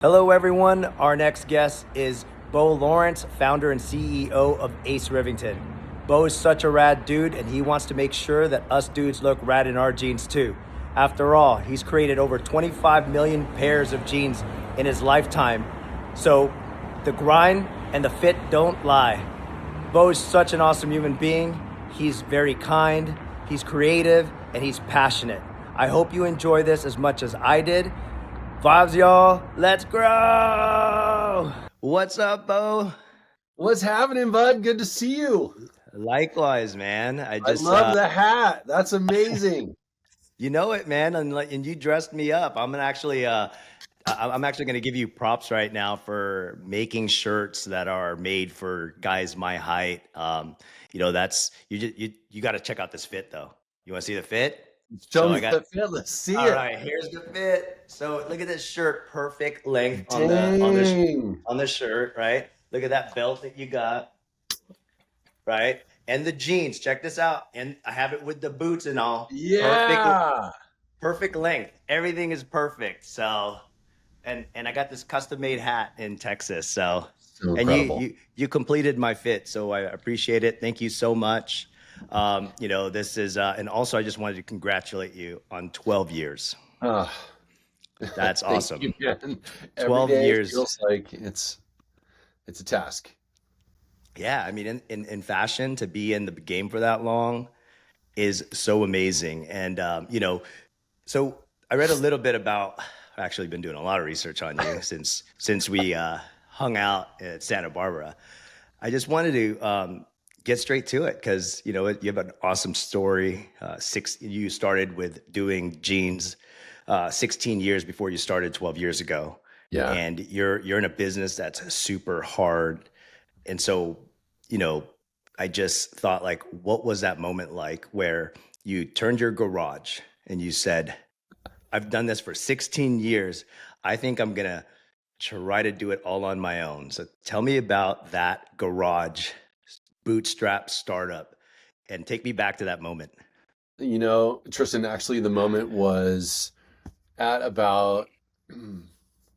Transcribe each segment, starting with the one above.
Hello, everyone. Our next guest is Beau Lawrence, founder and CEO of Ace Rivington. Beau is such a rad dude, and he wants to make sure that us dudes look rad in our jeans too. After all, he's created over 25 million pairs of jeans in his lifetime. So the grind and the fit don't lie. Beau is such an awesome human being. He's very kind, he's creative, and he's passionate. I hope you enjoy this as much as I did. Vibes, y'all. Let's grow. What's up, Beau? What's happening, bud? Good to see you. Likewise, man. I love the hat. That's amazing. You know it, man. And you dressed me up. I'm actually going to give you props right now for making shirts that are made for guys my height. That's you got to check out this fit though. You want to see the fit? Show me the fit. Let's see it. All right, here's the fit. So look at this shirt, perfect length on the shirt, right? Look at that belt that you got, right? And the jeans. Check this out. And I have it with the boots and all. Yeah. Perfect length. Everything is perfect. So, and I got this custom made hat in Texas. So incredible. You completed my fit. So I appreciate it. Thank you so much. This is, and also I just wanted to congratulate you on 12 years. That's awesome. You, 12 years feels like it's a task. Yeah. I mean, in fashion, to be in the game for that long is so amazing. And, so I read a little bit about, I've actually been doing a lot of research on you since we, hung out at Santa Barbara. I just wanted to, get straight to it because you have an awesome story. You started with doing jeans 16 years before you started 12 years ago. Yeah. And you're in a business that's super hard. And so, I just thought like, what was that moment like where you turned your garage and you said, I've done this for 16 years. I think I'm gonna try to do it all on my own. So tell me about that garage bootstrap startup and take me back to that moment. Tristan, actually the moment was at about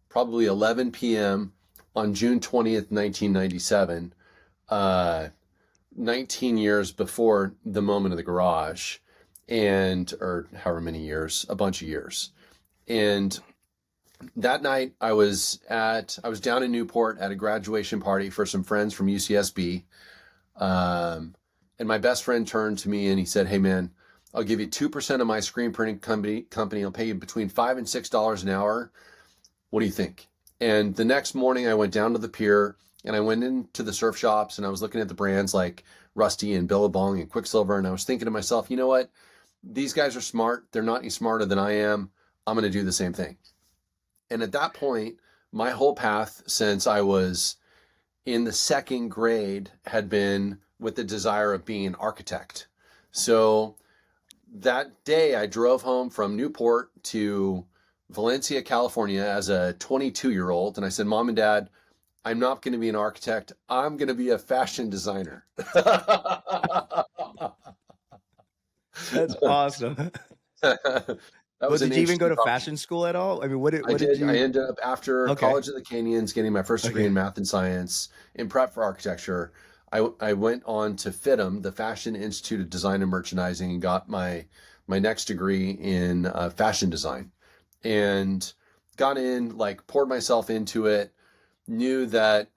probably 11 p.m. on June 20th, 1997, 19 years before the moment of the garage, or however many years, a bunch of years. And that night I was down in Newport at a graduation party for some friends from UCSB. And my best friend turned to me and he said, "Hey man, I'll give you 2% of my screen printing company. I'll pay you between $5 and $6 an hour. What do you think?" And the next morning I went down to the pier and I went into the surf shops and I was looking at the brands like Rusty and Billabong and Quicksilver. And I was thinking to myself, you know what? These guys are smart. They're not any smarter than I am. I'm going to do the same thing. And at that point, my whole path since I was in the second grade had been with the desire of being an architect. So that day I drove home from Newport to Valencia, California as a 22-year-old. And I said, "Mom and Dad, I'm not going to be an architect. I'm going to be a fashion designer." That's awesome. Did you even go to fashion school at all? I mean, I did. I ended up after College of the Canyons getting my first degree in math and science in prep for architecture. I went on to FITM, the Fashion Institute of Design and Merchandising, and got my next degree in fashion design, and got in, like poured myself into it, knew that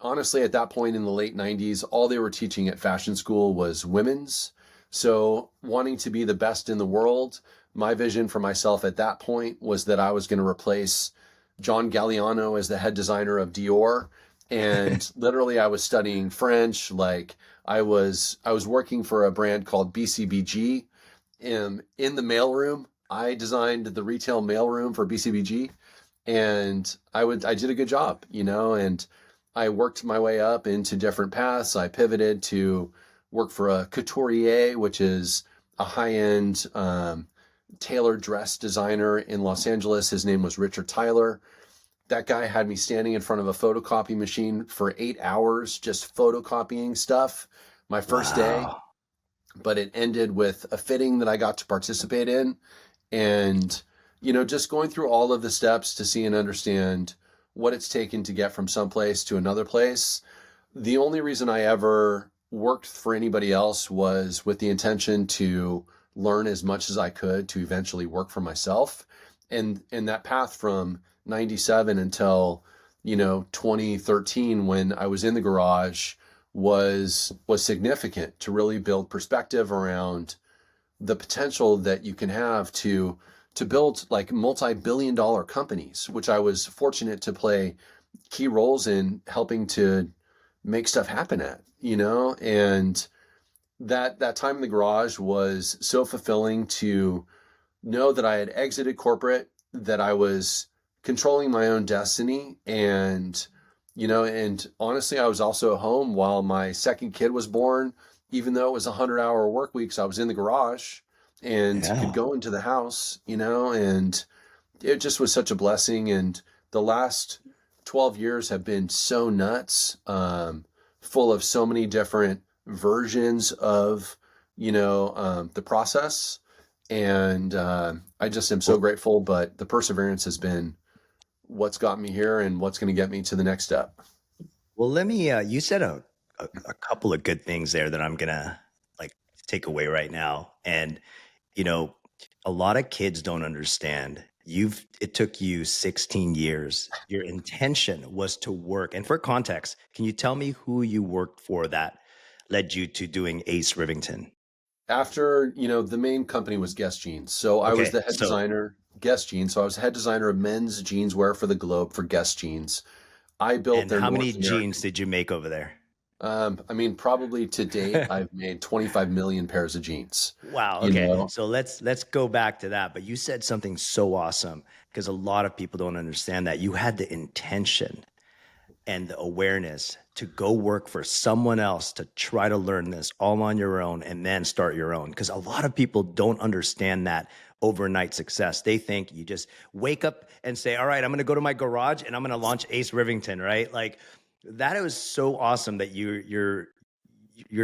honestly at that point in the late 90s, all they were teaching at fashion school was women's. So wanting to be the best in the world, my vision for myself at that point was that I was going to replace John Galliano as the head designer of Dior. And literally I was studying French. Like I was working for a brand called BCBG in the mailroom. I designed the retail mailroom for BCBG and I did a good job, and I worked my way up into different paths. I pivoted to work for a couturier, which is a high-end tailored dress designer in Los Angeles. His name was Richard Tyler. That guy had me standing in front of a photocopy machine for 8 hours, just photocopying stuff my first day. But it ended with a fitting that I got to participate in. And just going through all of the steps to see and understand what it's taken to get from some place to another place. The only reason I ever worked for anybody else was with the intention to learn as much as I could to eventually work for myself. And that path from 97 until, 2013 when I was in the garage was significant to really build perspective around the potential that you can have to build like multi-billion dollar companies, which I was fortunate to play key roles in helping to make stuff happen and that time in the garage was so fulfilling to know that I had exited corporate, that I was controlling my own destiny. And honestly, I was also at home while my second kid was born. Even though it was 100-hour work weeks, I was in the garage and could Yeah. go into the house, and it just was such a blessing. And the last 12 years have been so nuts, full of so many different versions of, the process. And I just am so Well, grateful, but the perseverance has been what's got me here and what's going to get me to the next step. well, let me. You said a couple of good things there that I'm gonna like take away right now, and you know, a lot of kids don't understand. It took you 16 years. Your intention was to work. And for context, can you tell me who you worked for that led you to doing Ace Rivington? After, the main company was Guess Jeans. So I was Okay, the head so designer, Guess Jeans. So I was head designer of men's jeans wear for the Globe for Guess Jeans. I built and their how many North jeans American. did you make over there? I mean, probably to date, I've made 25 million pairs of jeans. Wow. You Okay. know, So let's go back to that. But you said something so awesome because a lot of people don't understand that you had the intention and the awareness to go work for someone else to try to learn this all on your own and then start your own. Because a lot of people don't understand that overnight success. They think you just wake up and say, all right, I'm going to go to my garage and I'm going to launch Ace Rivington, right? Like that is so awesome that you're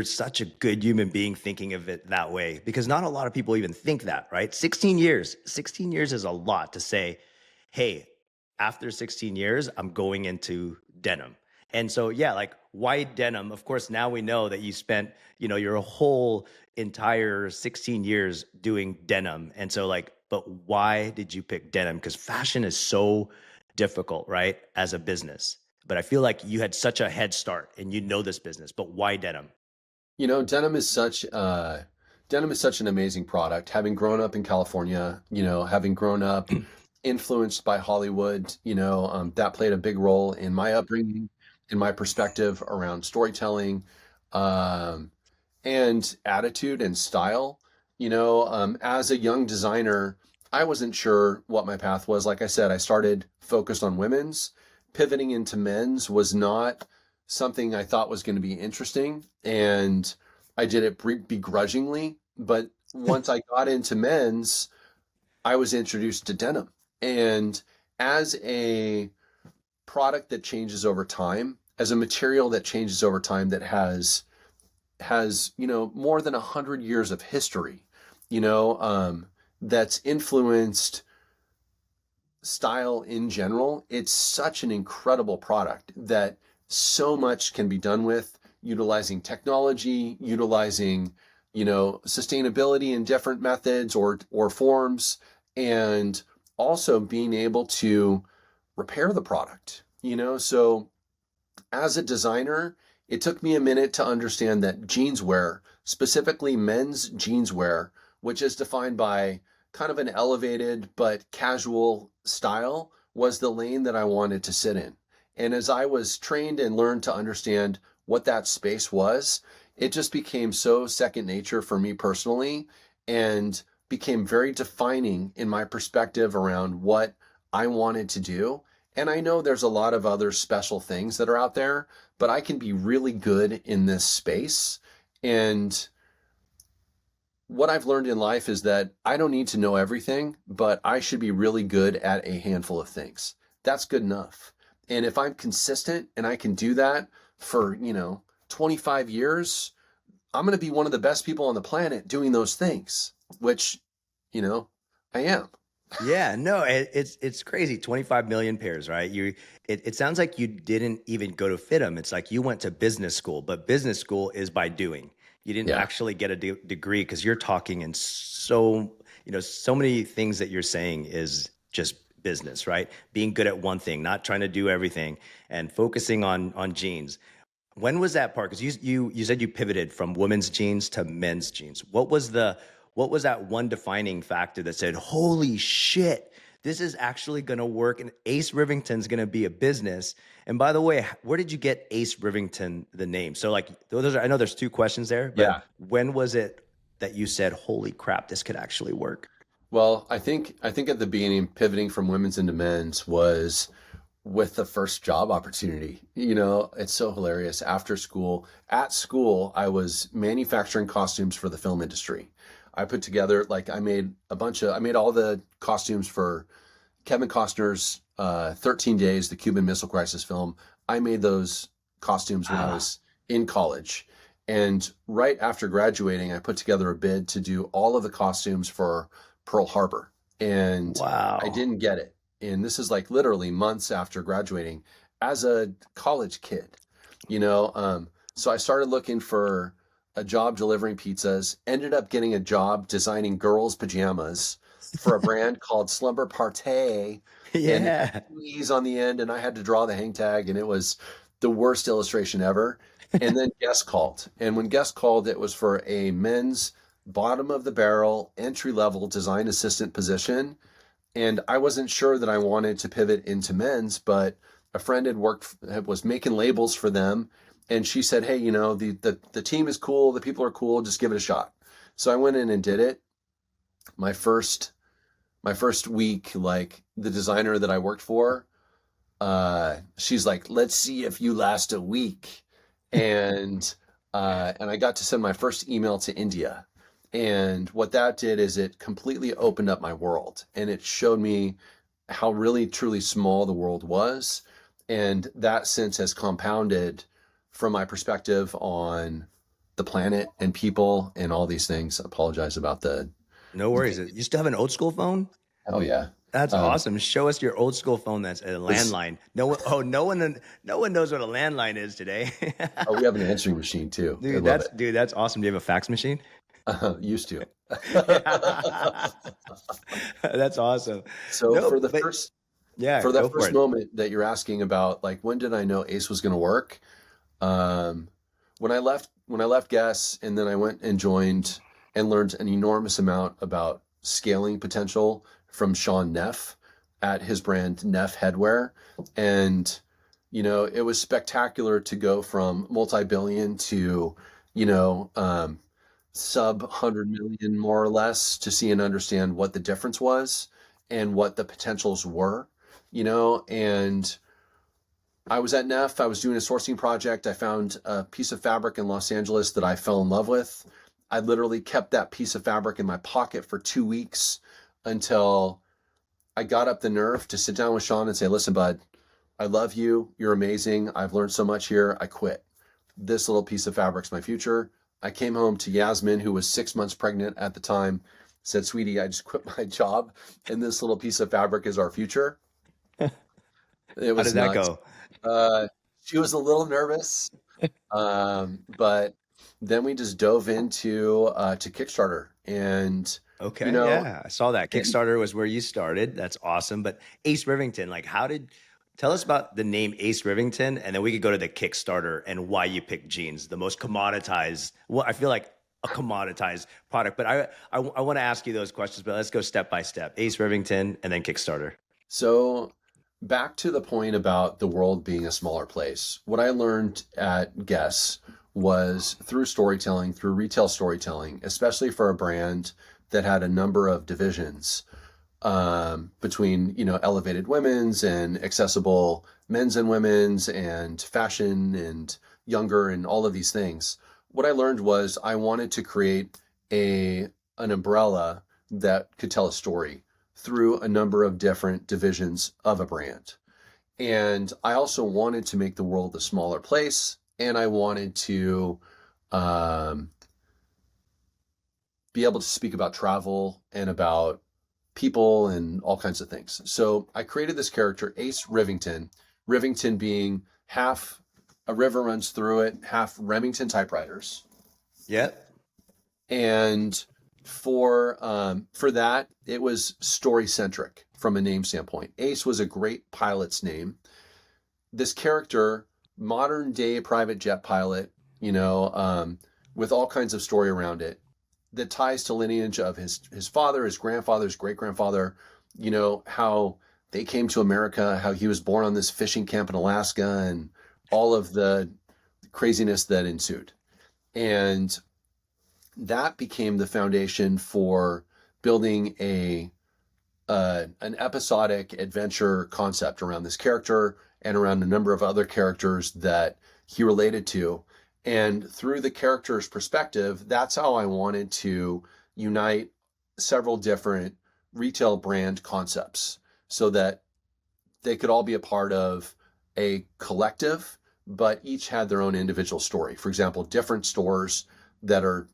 such a good human being thinking of it that way because not a lot of people even think that, right? 16 years is a lot to say, hey, after 16 years, I'm going into denim. And so, yeah, like why denim? Of course, now we know that you spent, your whole entire 16 years doing denim. And so, like, but why did you pick denim? Because fashion is so difficult, right? As a business. But I feel like you had such a head start and you know this business, but why denim? denim is such an amazing product. Having grown up in California, having grown up influenced by Hollywood, that played a big role in my upbringing, in my perspective around storytelling, um, and attitude and style. As a young designer, I wasn't sure what my path was. Like I said, I started focused on women's. Pivoting into men's was not something I thought was going to be interesting. And I did it begrudgingly. But once I got into men's, I was introduced to denim. And as a product that changes over time, as a material that changes over time that has more than 100 years of history, that's influenced style in general. It's such an incredible product that so much can be done with utilizing technology, utilizing sustainability in different methods or forms, and also being able to repair the product. So as a designer, it took me a minute to understand that jeanswear, specifically men's jeanswear, which is defined by kind of an elevated but casual style, was the lane that I wanted to sit in. And as I was trained and learned to understand what that space was, it just became so second nature for me personally and became very defining in my perspective around what I wanted to do. And I know there's a lot of other special things that are out there, but I can be really good in this space. And what I've learned in life is that I don't need to know everything, but I should be really good at a handful of things. That's good enough. And if I'm consistent and I can do that for, 25 years, I'm going to be one of the best people on the planet doing those things, which, I am. Yeah, no, it's crazy. 25 million pairs, right? It sounds like you didn't even go to FITM. It's like you went to business school, but business school is by doing. You didn't Yeah. actually get a degree because you're talking in so many things that you're saying is just business, right? Being good at one thing, not trying to do everything, and focusing on jeans. When was that part? Because you said you pivoted from women's jeans to men's jeans. What was that one defining factor that said, "Holy shit, this is actually going to work, and Ace Rivington's going to be a business"? And by the way, where did you get Ace Rivington the name? So like I know there's two questions there, but Yeah. when was it that you said, "Holy crap, this could actually work"? Well, I think at the beginning, pivoting from women's into men's was with the first job opportunity. It's so hilarious. At school, I was manufacturing costumes for the film industry. I put together, like, I made all the costumes for Kevin Costner's 13 Days, the Cuban Missile Crisis film. I made those costumes when I Ah, was in college. And right after graduating, I put together a bid to do all of the costumes for Pearl Harbor. And I wow. didn't get it. And this is like literally months after graduating as a college kid, you know. So I started looking for a job delivering pizzas, ended up getting a job designing girls' pajamas for a brand called Slumber Party, and it had Yeah. two E's on the end, and I had to draw the hang tag, and it was the worst illustration ever. And then Guest called, and when Guest called, it was for a men's bottom of the barrel entry level design assistant position, and I wasn't sure that I wanted to pivot into men's, but a friend was making labels for them, and she said, "Hey, the team is cool, the people are cool, just give it a shot." So I went in and did it. My first my first week, like, the designer that I worked for, she's like, "Let's see if you last a week," and and I got to send my first email to India. And what that did is it completely opened up my world, and it showed me how really truly small the world was, and that sense has compounded from my perspective on the planet and people and all these things. I apologize about the No worries. You still have an old school phone? oh yeah. That's Um, awesome. Show us your old school phone that's a it's landline. No one knows what a landline is today. oh, we have an answering machine too. I love it. Dude, that's awesome. Do you have a fax machine? Used to. That's awesome. So No, but yeah, for that go for first it. moment that you're asking about, like, when did I know Ace was going to work? Um, when I left Guess, and then I went and joined and learned an enormous amount about scaling potential from Sean Neff at his brand Neff Headwear. And it was spectacular to go from multi-billion to, you know, um, sub 100 million, more or less, to see and understand what the difference was and what the potentials were, and I was at Neff. I was doing a sourcing project. I found a piece of fabric in Los Angeles that I fell in love with. I literally kept that piece of fabric in my pocket for 2 weeks until I got up the nerve to sit down with Sean and say, "Listen, bud, I love you. You're amazing. I've learned so much here. I quit. This little piece of fabric's my future." I came home to Yasmin, who was 6 months pregnant at the time, said, "Sweetie, I just quit my job, and this little piece of fabric is our future." It How was did that nuts. go? Uh, she was a little nervous, but then we just dove into to Kickstarter, and you Okay, know, yeah, I saw that. and Kickstarter was where you started. That's awesome. But Ace Rivington, like, tell us about the name Ace Rivington, and then we could go to the Kickstarter and why you picked jeans, the most commoditized. Well, I feel like a commoditized product, but I want to ask you those questions, but let's go step by step. Ace Rivington and then Kickstarter. so back to the point about the world being a smaller place. What I learned at Guess was through storytelling, through retail storytelling, especially for a brand that had a number of divisions, between elevated women's and accessible men's and women's and fashion and younger and all of these things. What I learned was I wanted to create a an umbrella that could tell a story through a number of different divisions of a brand. And I also wanted to make the world a smaller place, and I wanted to um, be able to speak about travel and about people and all kinds of things. So I created this character, Ace Rivington, Rivington being half a river runs through it, half Remington typewriters. Yep. And for that, it was story centric from a name standpoint. Ace was a great pilot's name. This character, modern day private jet pilot, with all kinds of story around it, that ties to lineage of his father, his grandfather, his great grandfather. How they came to America, how he was born on this fishing camp in Alaska, and all of the craziness that ensued. And that became the foundation for building an episodic adventure concept around this character and around a number of other characters that he related to. And through the character's perspective, that's how I wanted to unite several different retail brand concepts so that they could all be a part of a collective, but each had their own individual story. For example, different stores that are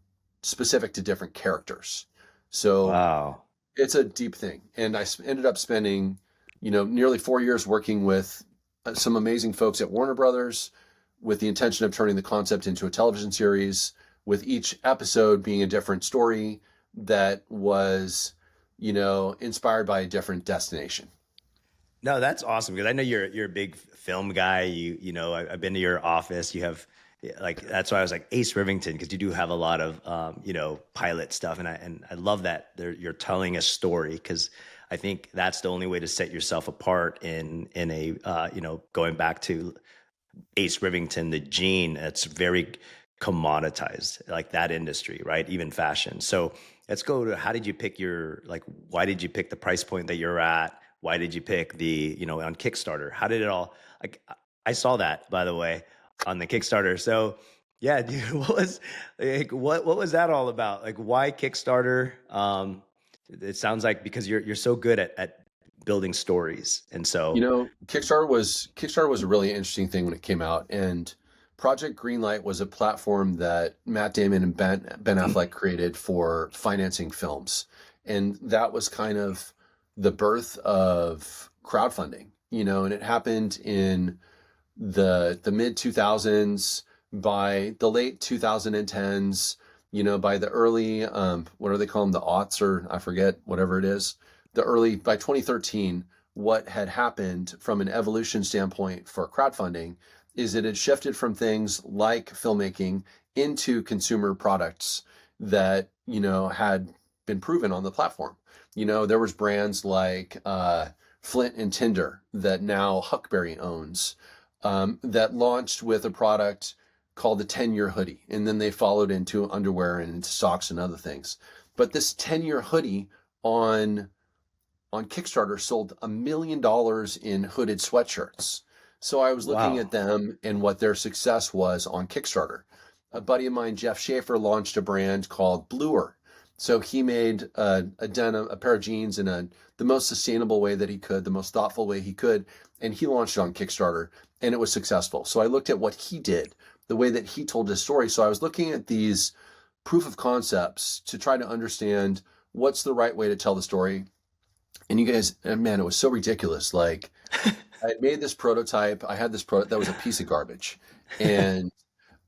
specific to different characters. So wow, it's a deep thing. And I ended up spending, nearly 4 years working with some amazing folks at Warner Brothers with the intention of turning the concept into a television series, with each episode being a different story that was, inspired by a different destination. No, that's awesome, because I know you're a big film guy. I've been to your office. You have that's why I was like Ace Rivington, because you do have a lot of pilot stuff, and I love that you're telling a story, because I think that's the only way to set yourself apart in a going back to Ace Rivington, the gene that's very commoditized, like that industry, right? Even fashion. So let's go to, how did you pick why did you pick the price point that you're at? Why did you pick on Kickstarter? How did it all, I saw that, by the way, on the Kickstarter. So yeah, dude, what was that all about? Like, why Kickstarter? It sounds like because you're so good at building stories. And so, Kickstarter was a really interesting thing when it came out, and Project Greenlight was a platform that Matt Damon and Ben Affleck created for financing films. And that was kind of the birth of crowdfunding, and it happened in the mid 2000s. By the late 2010s, by the early, what do they call them? The aughts, or I forget, whatever it is. By 2013, what had happened from an evolution standpoint for crowdfunding is it had shifted from things like filmmaking into consumer products that, had been proven on the platform. There was brands like Flint and Tinder that now Huckberry owns, that launched with a product called the 10-year hoodie. And then they followed into underwear and into socks and other things. But this 10-year hoodie on Kickstarter sold $1 million in hooded sweatshirts. So I was looking at them and what their success was on Kickstarter. A buddy of mine, Jeff Schaefer, launched a brand called Bluer. So he made a denim, a pair of jeans in the most sustainable way that he could, the most thoughtful way he could. And he launched it on Kickstarter, and it was successful. So I looked at what he did, the way that he told his story. So I was looking at these proof of concepts to try to understand what's the right way to tell the story. And you guys, man, it was so ridiculous. Like, I had made this prototype. I had this that was a piece of garbage. And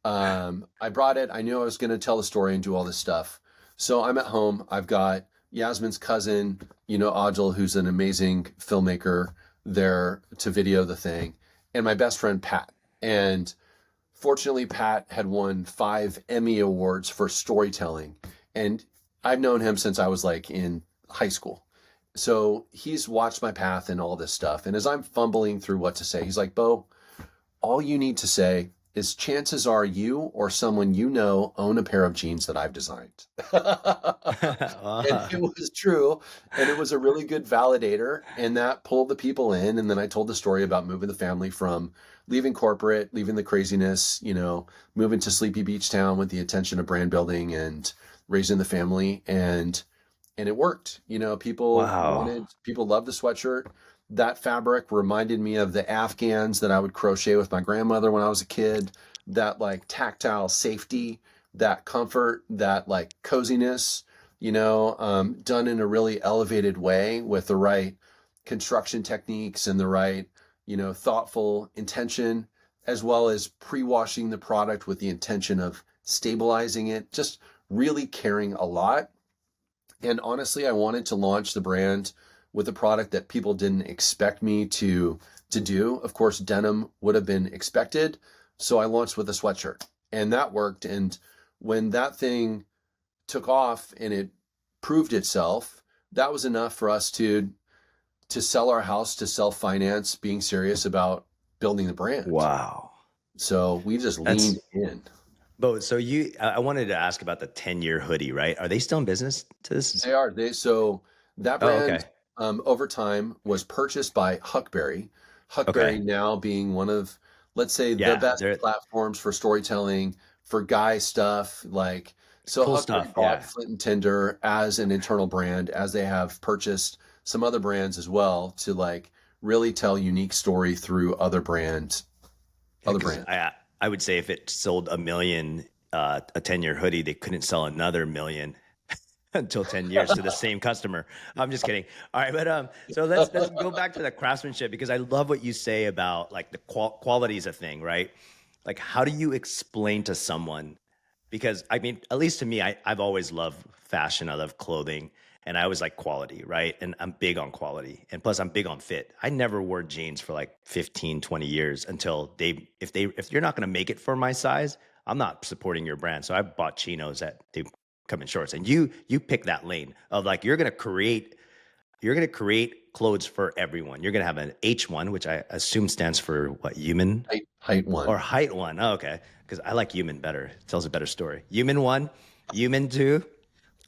I brought it. I knew I was going to tell the story and do all this stuff. So I'm at home. I've got Yasmin's cousin, Ajal, who's an amazing filmmaker, there to video the thing, and my best friend, Pat. And fortunately, Pat had won 5 Emmy Awards for storytelling. And I've known him since I was in high school. So he's watched my path and all this stuff. And as I'm fumbling through what to say, he's like, Beau, all you need to say is chances are you or someone own a pair of jeans that I've designed. And it was true. And it was a really good validator. And that pulled the people in. And then I told the story about moving the family from leaving corporate, leaving the craziness, moving to Sleepy Beach Town with the intention of brand building and raising the family. And it worked. People loved the sweatshirt. That fabric reminded me of the Afghans that I would crochet with my grandmother when I was a kid. That tactile safety, that comfort, that coziness. done in a really elevated way with the right construction techniques and the right, thoughtful intention, as well as pre-washing the product with the intention of stabilizing it, just really caring a lot. And honestly, I wanted to launch the brand with a product that people didn't expect me to do. Of course, denim would have been expected. So I launched with a sweatshirt, and that worked. And when that thing took off and it proved itself, that was enough for us to sell our house, to self-finance, being serious about building the brand. Wow. So we just leaned in. Bo, so I wanted to ask about the 10-year hoodie, right? Are they still in business to this? They are. So that brand, okay. over time, was purchased by Huckberry. Huckberry now being one of, let's say, the best platforms for storytelling, for guy stuff. So cool Huckberry stuff, bought Flint and Tinder as an internal brand, as they have purchased some other brands as well, to really tell unique story through other brands. I would say if it sold 1 million, a 10-year hoodie, they couldn't sell another 1 million until 10 years to the same customer. I'm just kidding. All right, but so let's go back to the craftsmanship, because I love what you say about the quality is a thing, right? How do you explain to someone? Because I mean, at least to me, I've always loved fashion. I love clothing, and I always like quality, right? And I'm big on quality, and plus I'm big on fit. I never wore jeans for 15, 20 years until if you're not going to make it for my size, I'm not supporting your brand. So I bought chinos that they come in shorts, and you pick that lane of you're going to create clothes for everyone. You're going to have an H1, which I assume stands for what, human? Height one. Or height one. Oh, okay. Because I like human better. It tells a better story. Human 1, human 2,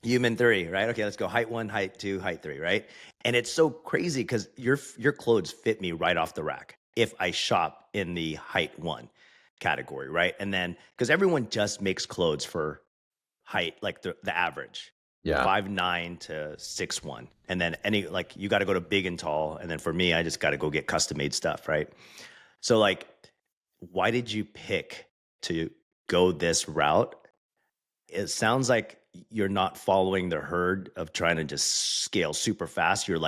human 3, right? Okay, let's go height 1, height 2, height 3, right? And it's so crazy because your clothes fit me right off the rack if I shop in the height 1 category, right? And then, because everyone just makes clothes for height, the average. Yeah. 5'9" to 6'1". And then you got to go to big and tall. And then for me, I just got to go get custom made stuff, right? So why did you pick to go this route? It sounds like you're not following the herd of trying to just scale super fast. You're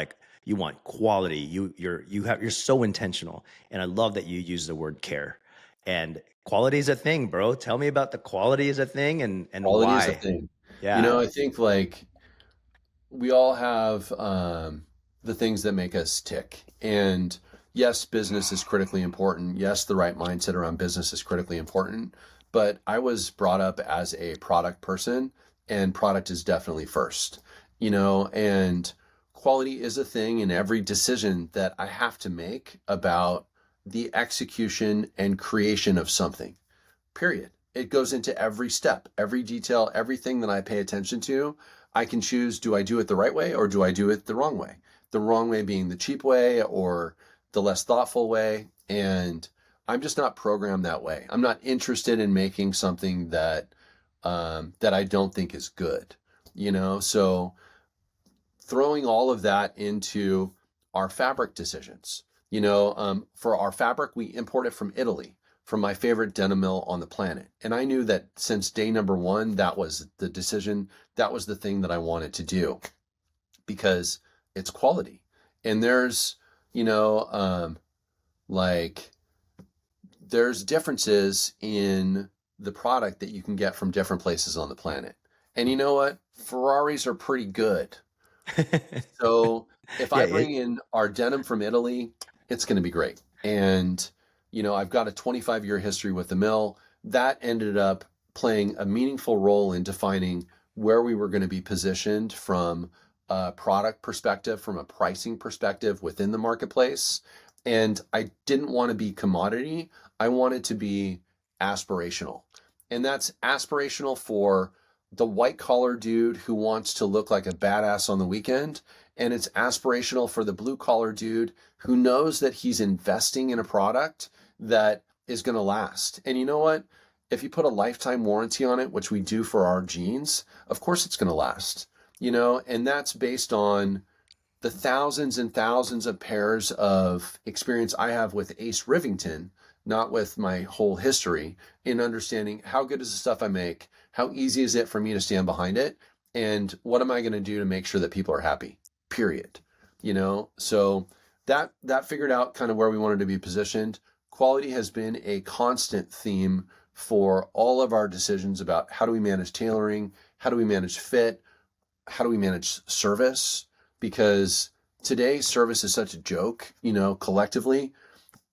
you want quality. You're so intentional. And I love that you use the word care. And quality is a thing, bro. Tell me about the quality is a thing and quality why. Is a thing. Yeah. I think we all have the things that make us tick. And yes, business is critically important. Yes, the right mindset around business is critically important. But I was brought up as a product person, and product is definitely first, and quality is a thing in every decision that I have to make about the execution and creation of something, period. It goes into every step, every detail, everything that I pay attention to. I can choose, do I do it the right way or do I do it the wrong way? The wrong way being the cheap way or the less thoughtful way. And I'm just not programmed that way. I'm not interested in making something that I don't think is good, So throwing all of that into our fabric decisions, for our fabric, we import it from Italy, from my favorite denim mill on the planet. And I knew that since day number 1, that was the decision. That was the thing that I wanted to do because it's quality. And there's, there's differences in the product that you can get from different places on the planet. And you know what? Ferraris are pretty good. So if I bring in our denim from Italy, it's going to be great. And, I've got a 25-year history with the mill. That ended up playing a meaningful role in defining where we were going to be positioned from a product perspective, from a pricing perspective within the marketplace. And I didn't want to be commodity. I wanted to be aspirational. And that's aspirational for the white collar dude who wants to look like a badass on the weekend. And it's aspirational for the blue collar dude who knows that he's investing in a product that is going to last. And you know what? If you put a lifetime warranty on it, which we do for our jeans, of course it's going to last, and that's based on the thousands and thousands of pairs of experience I have with Ace Rivington, not with my whole history, in understanding how good is the stuff I make, how easy is it for me to stand behind it, And what am I going to do to make sure that people are happy? Period. So that figured out kind of where we wanted to be positioned. Quality has been a constant theme for all of our decisions about how do we manage tailoring, how do we manage fit, how do we manage service? Because today service is such a joke, collectively.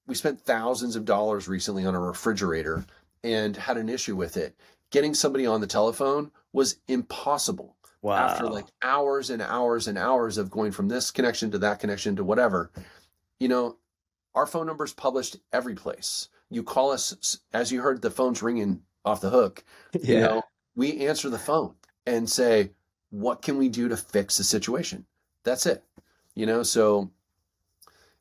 We spent thousands of dollars recently on a refrigerator and had an issue with it. Getting somebody on the telephone was impossible. Wow. After like hours and hours and hours of going from this connection to that connection to whatever, our phone number is published every place. You call us, as you heard the phone's ringing off the hook, we answer the phone and say, what can we do to fix the situation? That's it. So,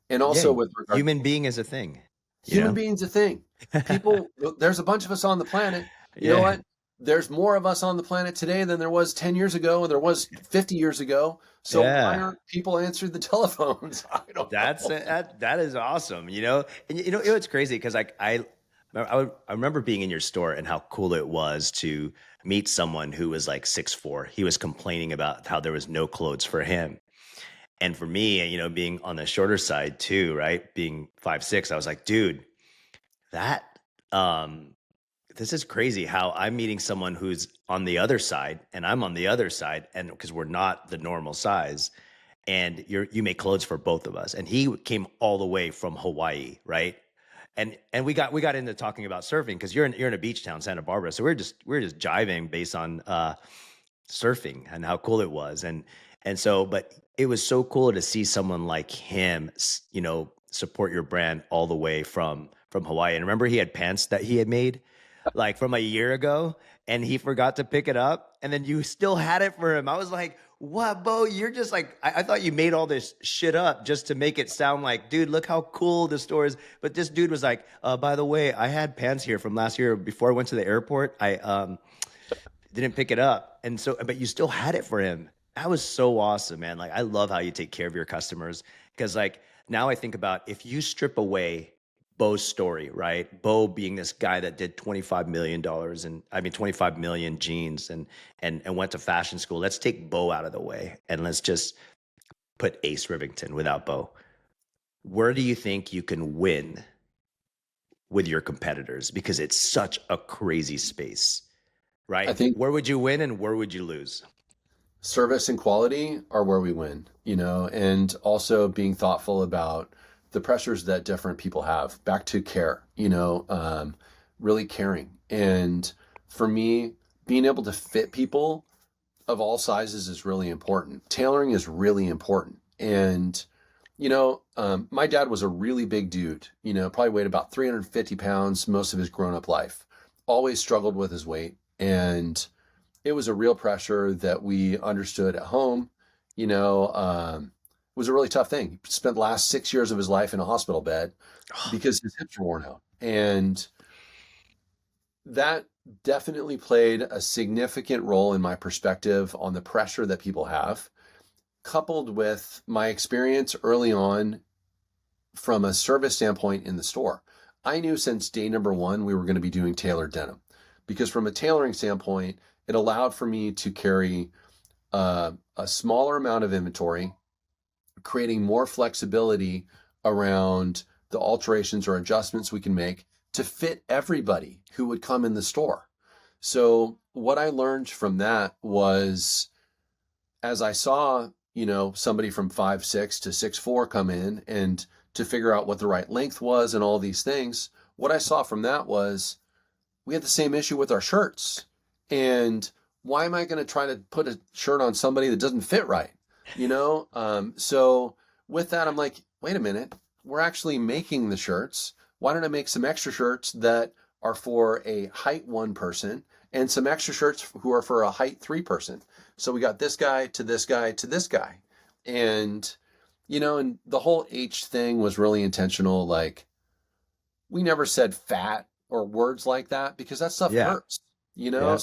and also with regard, human being is a thing. Human being's a thing. People, there's a bunch of us on the planet. You know what? There's more of us on the planet today than there was 10 years ago and there was 50 years ago. So why aren't people answering the telephones? I don't know. That is awesome. And it's crazy because I remember being in your store and how cool it was to meet someone who was like 6'4". He was complaining about how there was no clothes for him. And for me, being on the shorter side too, right? Being 5'6", I was like, dude, this is crazy how I'm meeting someone who's on the other side and I'm on the other side, and because we're not the normal size, and you make clothes for both of us. And he came all the way from Hawaii, right? And we got into talking about surfing because you're in a beach town, Santa Barbara. So we're just jiving based on surfing and how cool it was. And so, but it was so cool to see someone like him, support your brand all the way from Hawaii. And remember, he had pants that he had made like from a year ago, and he forgot to pick it up, and then you still had it for him. I was like, what, Beau? You're just like, I thought you made all this shit up just to make it sound like, dude, look how cool the store is. But this dude was like, by the way, I had pants here from last year before I went to the airport. I didn't pick it up. And so, but you still had it for him. That was so awesome, man. Like, I love how you take care of your customers, because like now I think about, if you strip away Beau's story, right? Beau being this guy that did $25 million 25 million jeans and went to fashion school. Let's take Beau out of the way and let's just put Ace Rivington without Beau. Where do you think you can win with your competitors? Because it's such a crazy space, right? I think where would you win and where would you lose? Service and quality are where we win, and also being thoughtful about the pressures that different people have. Back to care, really caring. And for me, being able to fit people of all sizes is really important. Tailoring is really important. And, my dad was a really big dude, probably weighed about 350 pounds most of his grown-up life, always struggled with his weight. And it was a real pressure that we understood at home, was a really tough thing. He spent the last 6 years of his life in a hospital bed because his hips were worn out. And that definitely played a significant role in my perspective on the pressure that people have, coupled with my experience early on from a service standpoint in the store. I knew since day number one, we were going to be doing tailored denim, because from a tailoring standpoint, it allowed for me to carry a smaller amount of inventory, creating more flexibility around the alterations or adjustments we can make to fit everybody who would come in the store. So what I learned from that was, as I saw, somebody from 5'6" to 6'4" come in, and to figure out what the right length was and all these things, what I saw from that was we had the same issue with our shirts. And why am I going to try to put a shirt on somebody that doesn't fit right? So with that, I'm like, wait a minute, we're actually making the shirts. Why don't I make some extra shirts that are for a height 1 person and some extra shirts who are for a height 3 person? So we got this guy to this guy to this guy. And, and the whole H thing was really intentional. Like, we never said fat or words like that because that stuff hurts,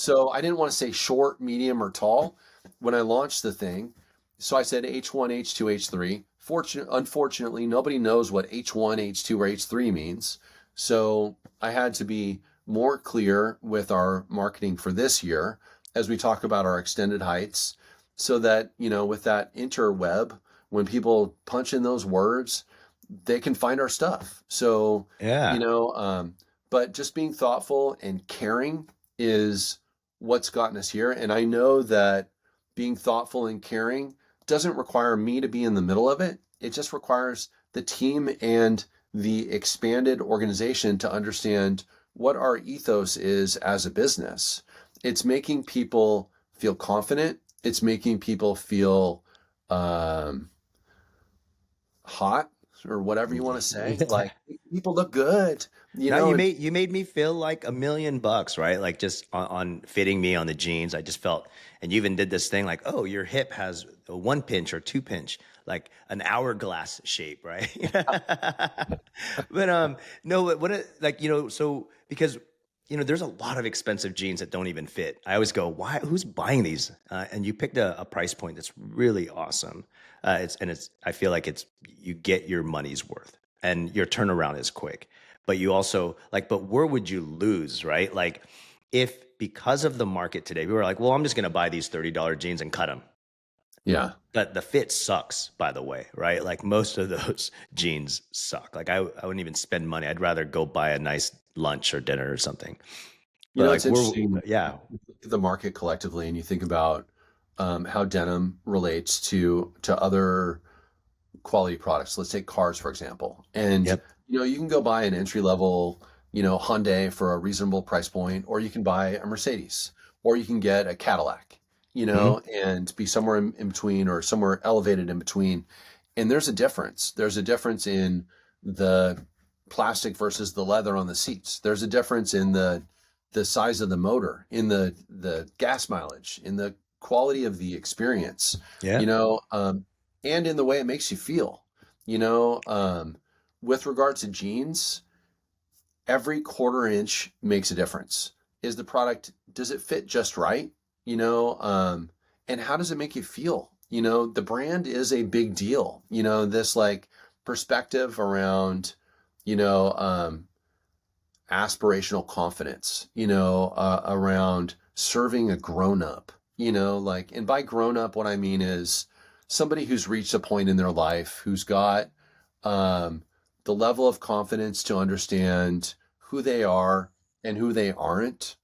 So I didn't want to say short, medium, or tall when I launched the thing. So I said H1, H2, H3. Unfortunately, nobody knows what H1, H2, or H3 means. So I had to be more clear with our marketing for this year as we talk about our extended heights, so that, with that interweb, when people punch in those words, they can find our stuff. So, you Yeah. know, but just being thoughtful and caring is what's gotten us here. And I know that being thoughtful and caring doesn't require me to be in the middle of it. It just requires the team and the expanded organization to understand what our ethos is as a business. It's making people feel confident. It's making people feel um, hot, or whatever you want to say. Like, people look good, Now and you made me feel like $1 million, right? Like just on fitting me on the jeans. I just felt, and you even did this thing like, oh, your hip has a 1 pinch or 2 pinch, like an hourglass shape, right? But no, but like so because there's a lot of expensive jeans that don't even fit. I always go, why? Who's buying these? And you picked a price point that's really awesome. It's I feel like it's you get your money's worth, and your turnaround is quick. But you also like, but where would you lose, right? Like, if because of the market today, we were like, well, I'm just going to buy these $30 jeans and cut them. yeah. But the fit sucks, by the way, right? Like most of those jeans suck. Like I wouldn't even spend money. I'd rather go buy a nice lunch or dinner or something. But like It's interesting. yeah, You look at the market collectively, and you think about how denim relates to other quality products. Let's take cars, for example. And, yep, you can go buy an entry level, Hyundai for a reasonable price point, or you can buy a Mercedes, or you can get a Cadillac, hmm and be somewhere in between, or somewhere elevated in between. And there's a difference. There's a difference in the plastic versus the leather on the seats. There's a difference in the size of the motor, in the gas mileage, in the quality of the experience, yeah, you know, um, and in the way it makes you feel. You know, with regard to jeans, every quarter inch makes a difference. Is the product, does it fit just right? And how does it make you feel? The brand is a big deal. This like perspective around, you know, um, aspirational confidence, around serving a grown up, like, and by grown up, what I mean is somebody who's reached a point in their life, who's got um, the level of confidence to understand who they are and who they aren't.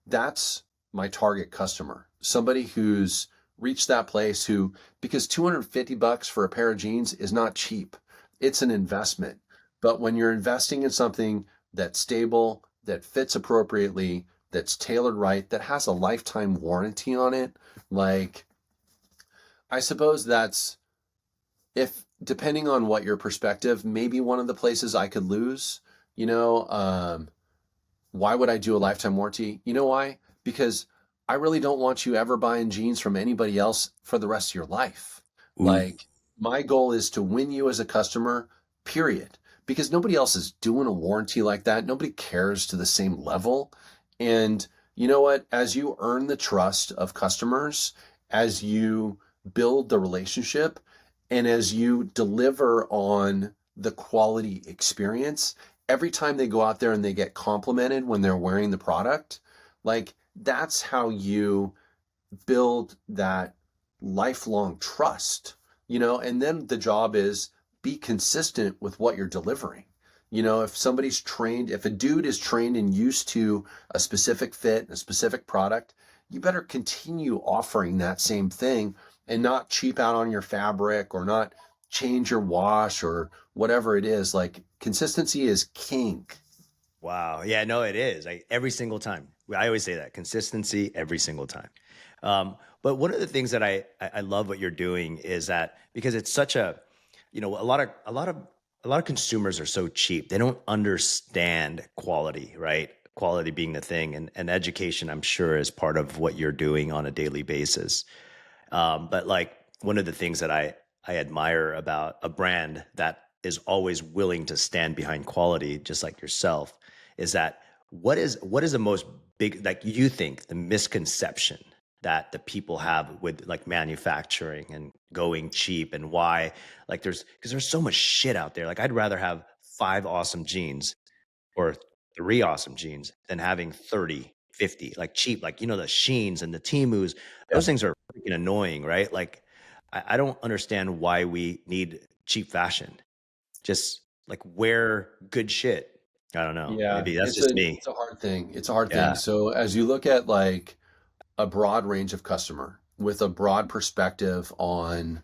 That's my target customer. Somebody who's reached that place, who, because $250 for a pair of jeans is not cheap. It's an investment. But when you're investing in something that's stable, that fits appropriately, that's tailored right, that has a lifetime warranty on it, like, I suppose that's, if depending on what your perspective, maybe one of the places I could lose. you know um why would I do a lifetime warranty? You know why? Because I really don't want you ever buying jeans from anybody else for the rest of your life. ooh, Like, my goal is to win you as a customer, period. Because nobody else is doing a warranty like that. Nobody cares to the same level. And you know what? As you earn the trust of customers, as you build the relationship, and as you deliver on the quality experience, every time they go out there and they get complimented when they're wearing the product, like, that's how you build that lifelong trust. And then the job is, be consistent with what you're delivering. If somebody's trained, if a dude is trained and used to a specific fit, a specific product, you better continue offering that same thing, and not cheap out on your fabric, or not change your wash, or whatever it is. Like, consistency is king. wow, yeah, no, it is. Like every single time, I always say that consistency every single time. But one of the things that I love what you're doing is that because it's such a, a lot of consumers are so cheap. They don't understand quality, right? Quality being the thing, and education, I'm sure, is part of what you're doing on a daily basis. But like one of the things that I admire about a brand that is always willing to stand behind quality, just like yourself, is that what is the most big, like, you think the misconception that the people have with like manufacturing and going cheap, and why, like, because there's so much shit out there. Like I'd rather have 5 awesome jeans or 3 awesome jeans than having 30 50, like cheap, like, the Sheins and the Temus, Yeah. those things are freaking annoying, right? Like, I don't understand why we need cheap fashion. Just like wear good shit. I don't know. Yeah, Maybe that's just me. it's a hard thing. It's a hard thing. Yeah. So as you look at like a broad range of customer with a broad perspective on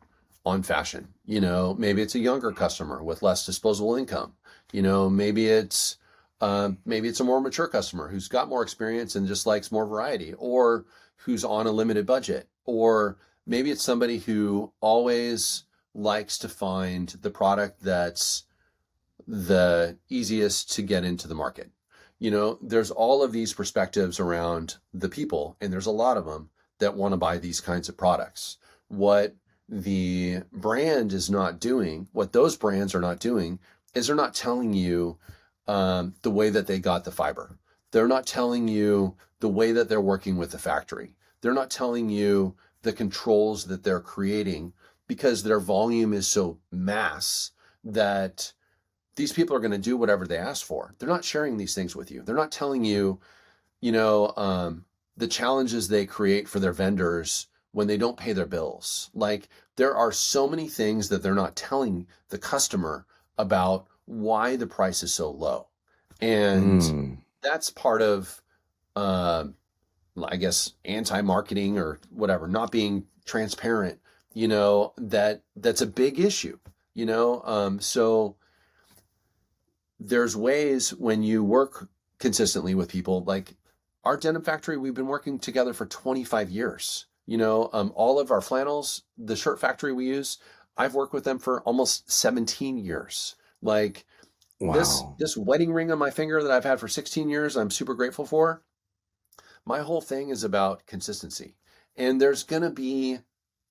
fashion, maybe it's a younger customer with less disposable income. Maybe it's a more mature customer who's got more experience and just likes more variety, or who's on a limited budget, or maybe it's somebody who always likes to find the product that's the easiest to get into the market. There's all of these perspectives around the people, and there's a lot of them that want to buy these kinds of products. What the brand is not doing, what those brands are not doing, is they're not telling you the way that they got the fiber. They're not telling you the way that they're working with the factory. They're not telling you the controls that they're creating, because their volume is so mass that these people are going to do whatever they ask for. They're not sharing these things with you. They're not telling you, the challenges they create for their vendors when they don't pay their bills. Like, there are so many things that they're not telling the customer about why the price is so low. And that's part of, I guess, anti-marketing or whatever, not being transparent, that's a big issue, so there's ways when you work consistently with people, like our denim factory, we've been working together for 25 years. All of our flannels, the shirt factory we use, I've worked with them for almost 17 years. Like, Wow. this wedding ring on my finger that I've had for 16 years, I'm super grateful for. My whole thing is about consistency. And there's going to be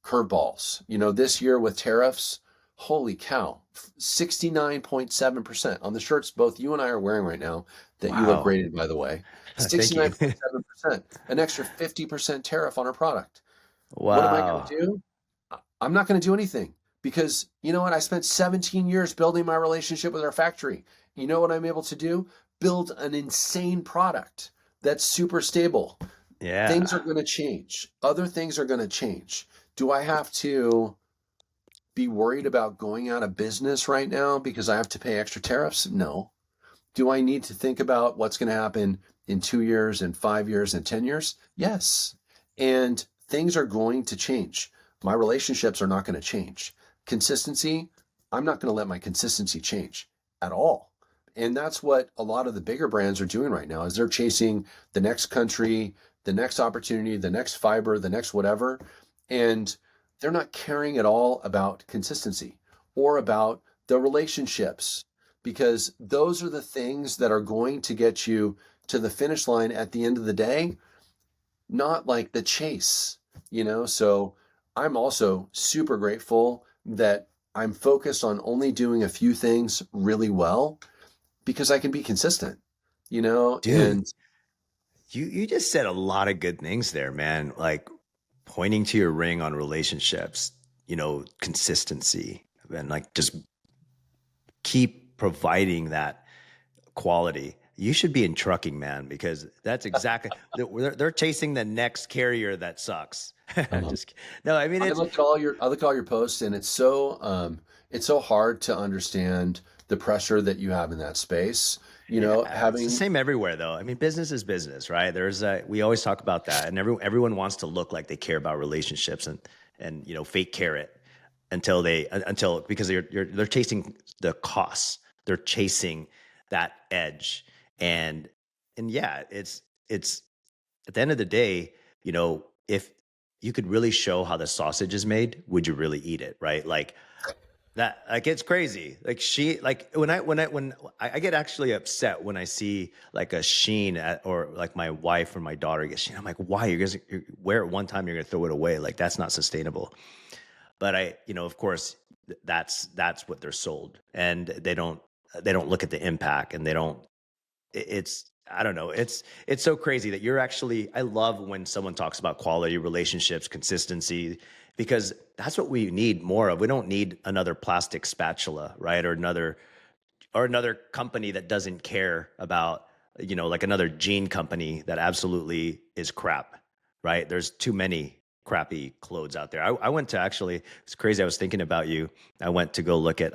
curveballs. This year with tariffs, holy cow, 69.7% on the shirts both you and I are wearing right now that you look Wow. graded, by the way. Thank you. 69.7%, an extra 50% tariff on our product. What am I going Wow. to do? I'm not going to do anything, because you know what? I spent 17 years building my relationship with our factory. You know what I'm able to do? Build an insane product that's super stable. Yeah. Things are going to change. Other things are going to change. Do I have to be worried about going out of business right now because I have to pay extra tariffs? No. Do I need to think about what's going to happen in 2 years and 5 years and 10 years? Yes. And things are going to change. My relationships are not going to change. Consistency, I'm not going to let my consistency change at all. And that's what a lot of the bigger brands are doing right now, is they're chasing the next country, the next opportunity, the next fiber, the next whatever. And they're not caring at all about consistency or about the relationships, because those are the things that are going to get you to the finish line at the end of the day, not like the chase, So I'm also super grateful that I'm focused on only doing a few things really well, because I can be consistent, Dude, and you just said a lot of good things there, man. Like pointing to your ring on relationships, consistency, and like just keep providing that quality. You should be in trucking, man, because that's exactly they're chasing the next carrier that sucks. uh, Just no, I mean I it's look at all your posts, and it's so hard to understand the pressure that you have in that space. it's the same everywhere, though. I mean, business is business, right? We always talk about that, and everyone wants to look like they care about relationships and fake carrot until because they're chasing the costs, they're chasing that edge, and yeah, it's at the end of the day, if you could really show how the sausage is made, would you really eat it, right? Like that, like it's crazy. Like when I get actually upset when I see like a sheen or like my wife or my daughter get sheen. I'm like, why? You wear it one time, you're gonna throw it away. Like that's not sustainable. But of course, that's what they're sold, and they don't look at the impact, and they don't. It's I don't know. It's so crazy that you're actually. I love when someone talks about quality, relationships, consistency, because that's what we need more of. We don't need another plastic spatula, right? Or another company that doesn't care about like another jean company that absolutely is crap, right? There's too many crappy clothes out there. I went to actually, it's crazy. I was thinking about you. I went to go look at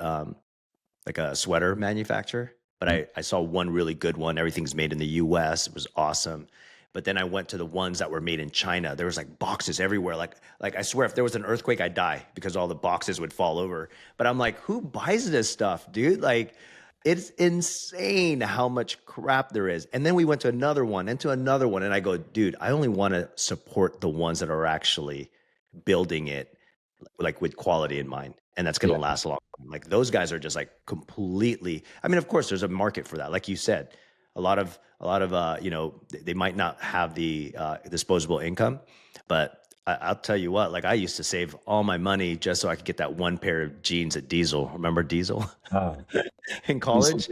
like a sweater manufacturer, but I saw one really good one. Everything's made in the US. It was awesome. But then I went to the ones that were made in China. There was like boxes everywhere. Like I swear, if there was an earthquake, I'd die because all the boxes would fall over. But I'm like, who buys this stuff, dude? Like, it's insane how much crap there is. And then we went to another one and to another one. And I go, dude, I only want to support the ones that are actually building it like with quality in mind. And that's going to last a long time. Like those guys are just like completely, I mean, of course there's a market for that. Like you said, a lot of, they might not have the disposable income, but I'll tell you what, like I used to save all my money just so I could get that one pair of jeans at Diesel. Remember Diesel? Oh. In college?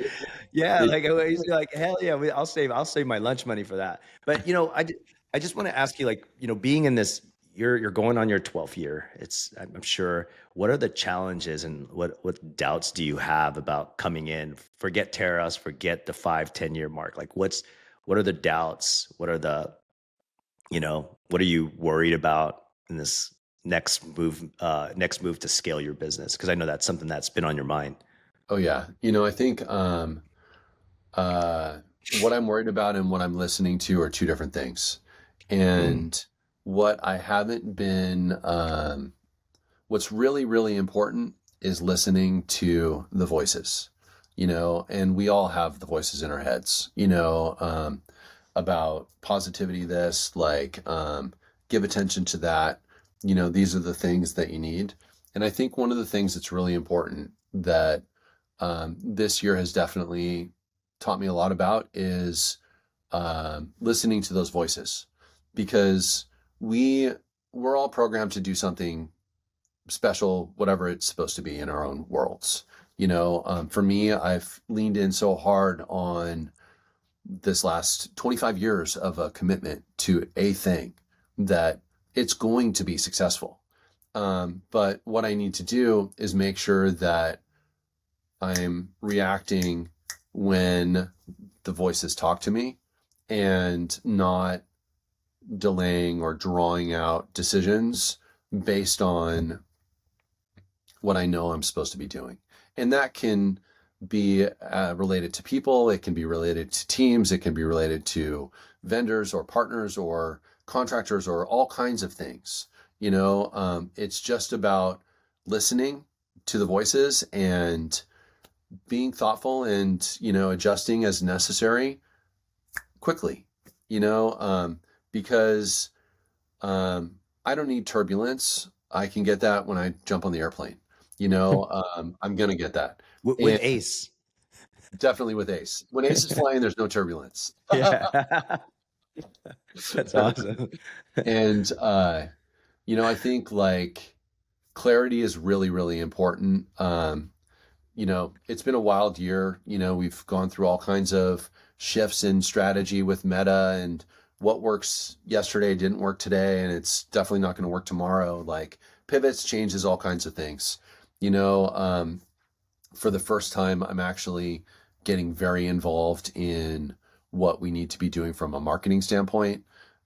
Yeah, like I used to be like, hell yeah, I'll save my lunch money for that. But I just want to ask you, like, being in this, you're going on your 12th year. I'm sure. What are the challenges and what doubts do you have about coming in? Forget tariffs, forget the 5-10 year mark. Like, what are the doubts? What are the what are you worried about in this next move to scale your business? Because I know that's something that's been on your mind. Oh yeah. I think what I'm worried about and what I'm listening to are two different things. And what I haven't been, what's really, really important is listening to the voices, and we all have the voices in our heads, about positivity, give attention to that. These are the things that you need. And I think one of the things that's really important that this year has definitely taught me a lot about is listening to those voices, because we're all programmed to do something special, whatever it's supposed to be in our own worlds. For me, I've leaned in so hard on this last 25 years of a commitment to a thing that it's going to be successful. But what I need to do is make sure that I'm reacting when the voices talk to me and not delaying or drawing out decisions based on what I know I'm supposed to be doing. And that can be related to people. It can be related to teams. It can be related to vendors or partners or contractors or all kinds of things. It's just about listening to the voices and being thoughtful and, adjusting as necessary quickly, because I don't need turbulence. I can get that when I jump on the airplane. I'm going to get that. With Ace. Definitely with Ace. When Ace is flying, there's no turbulence. Yeah. That's awesome. And, I think like clarity is really, really important. It's been a wild year. We've gone through all kinds of shifts in strategy with Meta, and what works yesterday didn't work today, and it's definitely not going to work tomorrow. Like pivots, changes, all kinds of things. For the first time, I'm actually getting very involved in what we need to be doing from a marketing standpoint.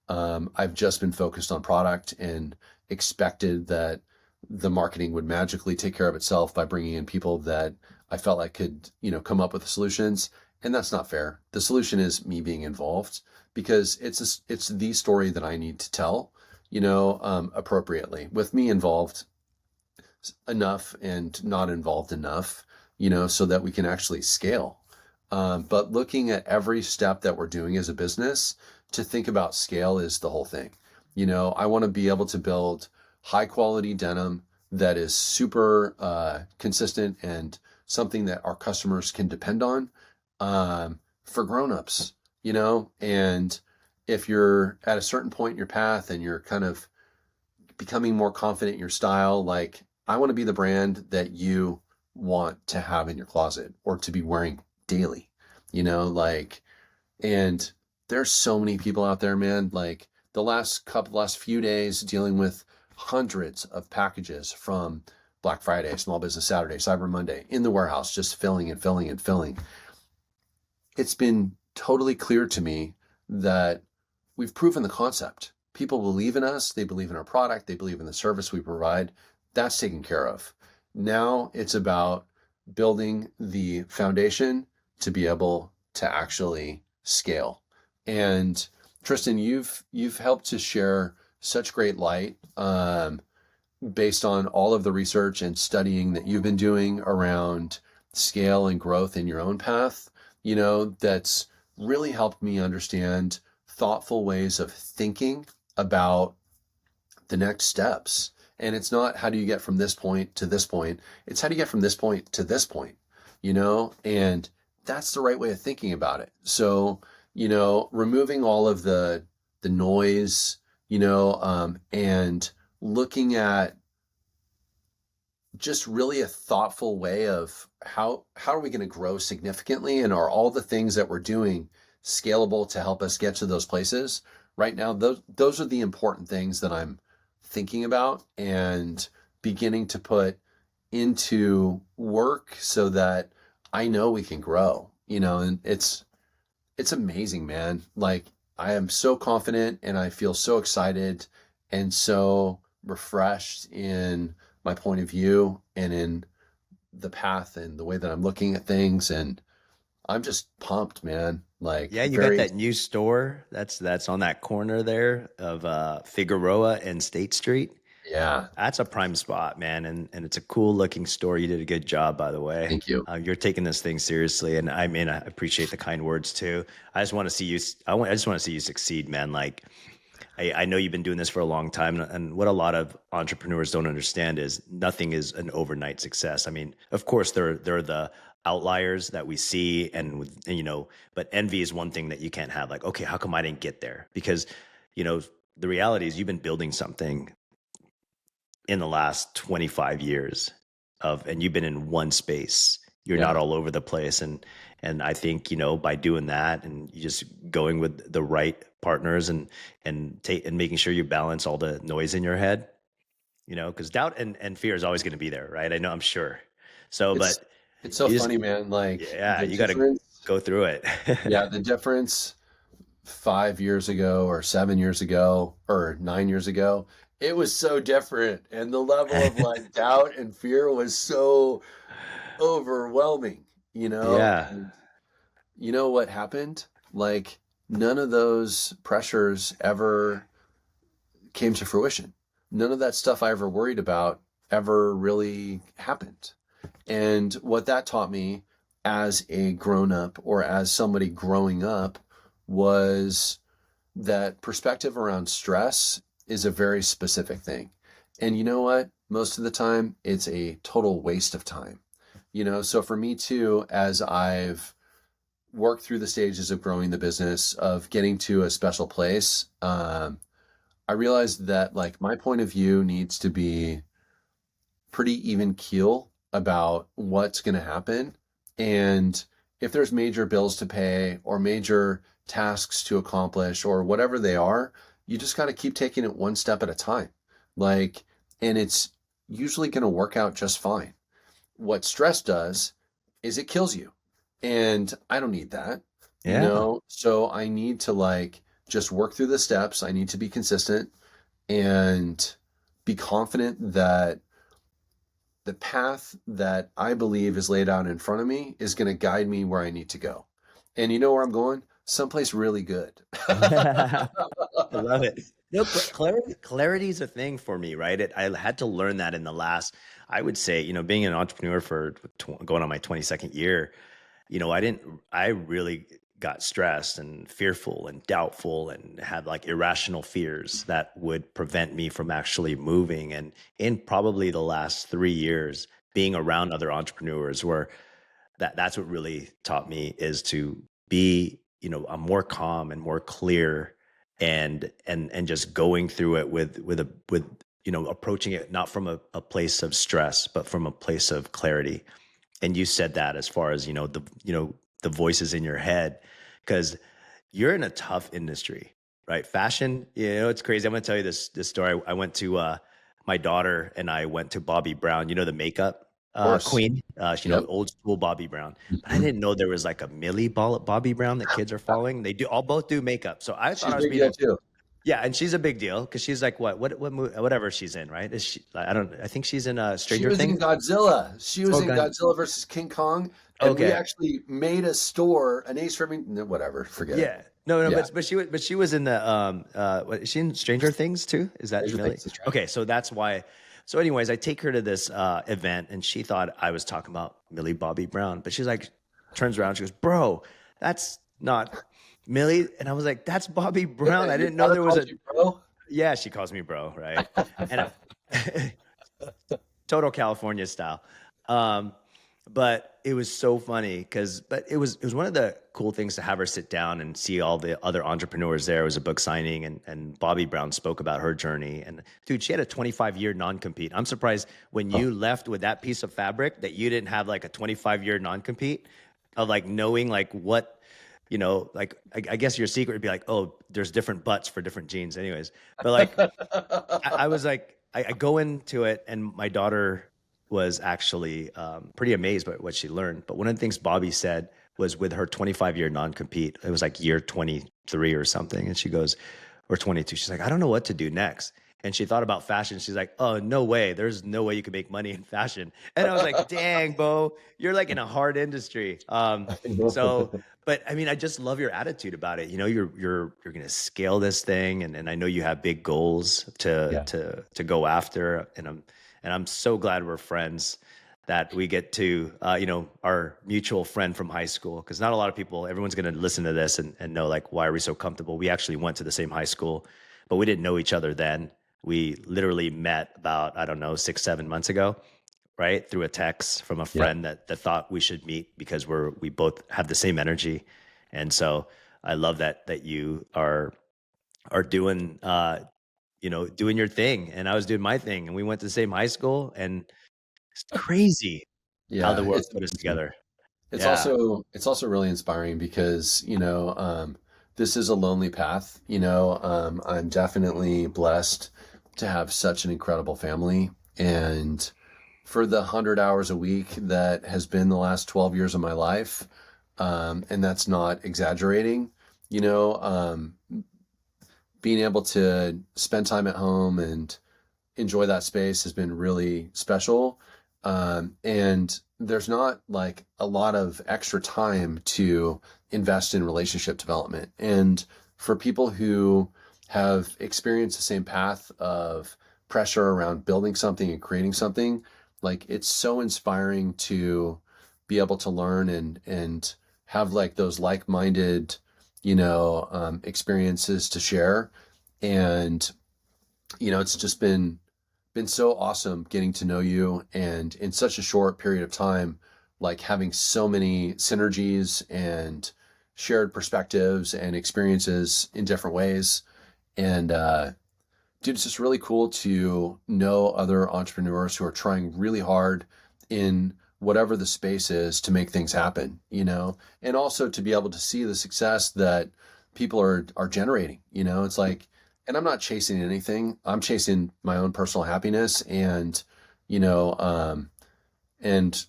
I've just been focused on product and expected that the marketing would magically take care of itself by bringing in people that I felt like could, come up with the solutions. And that's not fair. The solution is me being involved, because it's the story that I need to tell, appropriately, with me involved enough and not involved enough, so that we can actually scale. But looking at every step that we're doing as a business to think about scale is the whole thing. I want to be able to build high quality denim that is super consistent and something that our customers can depend on for grownups, and if you're at a certain point in your path and you're kind of becoming more confident in your style, like I want to be the brand that you want to have in your closet or to be wearing daily, and there's so many people out there, man. Like the last few days dealing with hundreds of packages from Black Friday, Small Business Saturday, Cyber Monday in the warehouse, just filling and filling and filling. It's been totally clear to me that we've proven the concept. People believe in us, they believe in our product, they believe in the service we provide. That's taken care of. Now it's about building the foundation to be able to actually scale. And Tristan, you've helped to share such great light based on all of the research and studying that you've been doing around scale and growth in your own path, that's really helped me understand thoughtful ways of thinking about the next steps. And it's not how do you get from this point to this point, it's how do you get from this point to this point, and that's the right way of thinking about it. So, removing all of the noise, and looking at just really a thoughtful way of how are we going to grow significantly, and are all the things that we're doing scalable to help us get to those places. Right now, those are the important things that I'm thinking about and beginning to put into work so that I know we can grow, and it's amazing, man. Like, I am so confident and I feel so excited and so refreshed in my point of view and in the path and the way that I'm looking at things. And I'm just pumped, man. Like, yeah, you got that new store that's on that corner there of Figueroa and State Street. Yeah. That's a prime spot, man. And it's a cool looking store. You did a good job, by the way. Thank you. You're taking this thing seriously. And I appreciate the kind words too. I just want to see you, I just want to see you succeed, man. Like, I know you've been doing this for a long time. And what a lot of entrepreneurs don't understand is nothing is an overnight success. I mean, of course, there are the outliers that we see but envy is one thing that you can't have. Like, okay, how come I didn't get there? Because, the reality is you've been building something in the last 25 years and you've been in one space. You're not all over the place. And I think, by doing that and you just going with the right partners and making sure you balance all the noise in your head, because doubt and fear is always going to be there. Right. I know, I'm sure. So, it's so funny, man. Like, yeah, you got to go through it. Yeah. The difference 5 years ago or 7 years ago or 9 years ago, it was so different. And the level of like doubt and fear was so overwhelming, Yeah. And you know what happened? Like, none of those pressures ever came to fruition. None of that stuff I ever worried about ever really happened. And what that taught me as a grown-up or as somebody growing up was that perspective around stress is a very specific thing. And you know what? Most of the time, it's a total waste of time. So for me too, as I've worked through the stages of growing the business, of getting to a special place, I realized that like my point of view needs to be pretty even keel about what's going to happen. And if there's major bills to pay or major tasks to accomplish or whatever they are, you just got to keep taking it one step at a time. Like, and it's usually going to work out just fine. What stress does is it kills you. And I don't need that, So I need to like just work through the steps. I need to be consistent and be confident that the path that I believe is laid out in front of me is going to guide me where I need to go. And you know where I'm going? Someplace really good. I love it. Clarity is a thing for me, right? I had to learn that in the last, I would say, being an entrepreneur for going on my 22nd year, I really got stressed and fearful and doubtful and had like irrational fears that would prevent me from actually moving. And in probably the last 3 years, being around other entrepreneurs where that's what really taught me is to be, I'm more calm and more clear and just going through it with approaching it not from a place of stress, but from a place of clarity. And you said that as far as, the voices in your head, because you're in a tough industry, right? Fashion, it's crazy. I'm going to tell you this story. I went to, my daughter and I went to Bobbi Brown, the makeup Of course. Queen, Yep. old school Bobby Brown. But I Mhm. didn't know there was like a Millie Bobby Brown that kids are following. They do all both do makeup. So I thought She's I a was big being deal a too. yeah, and she's a big deal because she's like what whatever she's in, right? Is she? I don't. I think she's in She Stranger was in Things. Godzilla. She was Oh, in God. Godzilla versus King Kong, and we Okay. actually made a store, an Ace Rivington, whatever, forget it. Yeah. No, Yeah, but she was in the what, is she in Stranger Things too? Is that Stranger Millie? Things. That's right. Okay, so that's why. So, anyways, I take her to this event, and she thought I was talking about Millie Bobby Brown, but she's like, turns around, she goes, "Bro, that's not Millie," and I was like, "That's Bobby Brown." I Your didn't know daughter there was calls a you bro. yeah. She calls me bro, right? And total California style. Um, but it was so funny but it was one of the cool things to have her sit down and see all the other entrepreneurs there. It was a book signing, and Bobby Brown spoke about her journey. And dude, she had a 25-year non-compete. I'm surprised when you left with that piece of fabric that you didn't have like a 25-year non-compete of like knowing like what, like I guess your secret would be like, oh, there's different butts for different jeans anyways. But like, I was like, I go into it, and my daughter was actually pretty amazed by what she learned. But one of the things Bobby said was with her 25-year non-compete, it was like year 23 or something. And she goes, or 22, she's like, I don't know what to do next. And she thought about fashion. She's like, oh, no way. There's no way you can make money in fashion. And I was like, dang, Bo, you're like in a hard industry. So, but I mean, I just love your attitude about it. You're going to scale this thing. And I know you have big goals Yeah. to go after. And I'm so glad we're friends, that we get to, our mutual friend from high school. Because not a lot of people, everyone's going to listen to this and know, like, why are we so comfortable? We actually went to the same high school, but we didn't know each other then. We literally met about, I don't know, 6, 7 months ago, right? Through a text from a Yeah. friend that thought we should meet because we both have the same energy. And so I love that you are doing doing your thing, and I was doing my thing, and we went to the same high school, and it's crazy how the Yeah. world It's put us amazing. together. It's Yeah. also it's also really inspiring because, this is a lonely path. I'm definitely blessed to have such an incredible family. And for the 100 hours a week that has been the last 12 years of my life, and that's not exaggerating, you know, um, being able to spend time at home and enjoy that space has been really special. And there's not like a lot of extra time to invest in relationship development. And for people who have experienced the same path of pressure around building something and creating something, like it's so inspiring to be able to learn and have like those like-minded, experiences to share. And it's just been so awesome getting to know you, and in such a short period of time, like having so many synergies and shared perspectives and experiences in different ways. And dude, it's just really cool to know other entrepreneurs who are trying really hard in whatever the space is to make things happen, and also to be able to see the success that people are generating. It's like, and I'm not chasing anything. I'm chasing my own personal happiness and, you know, um, and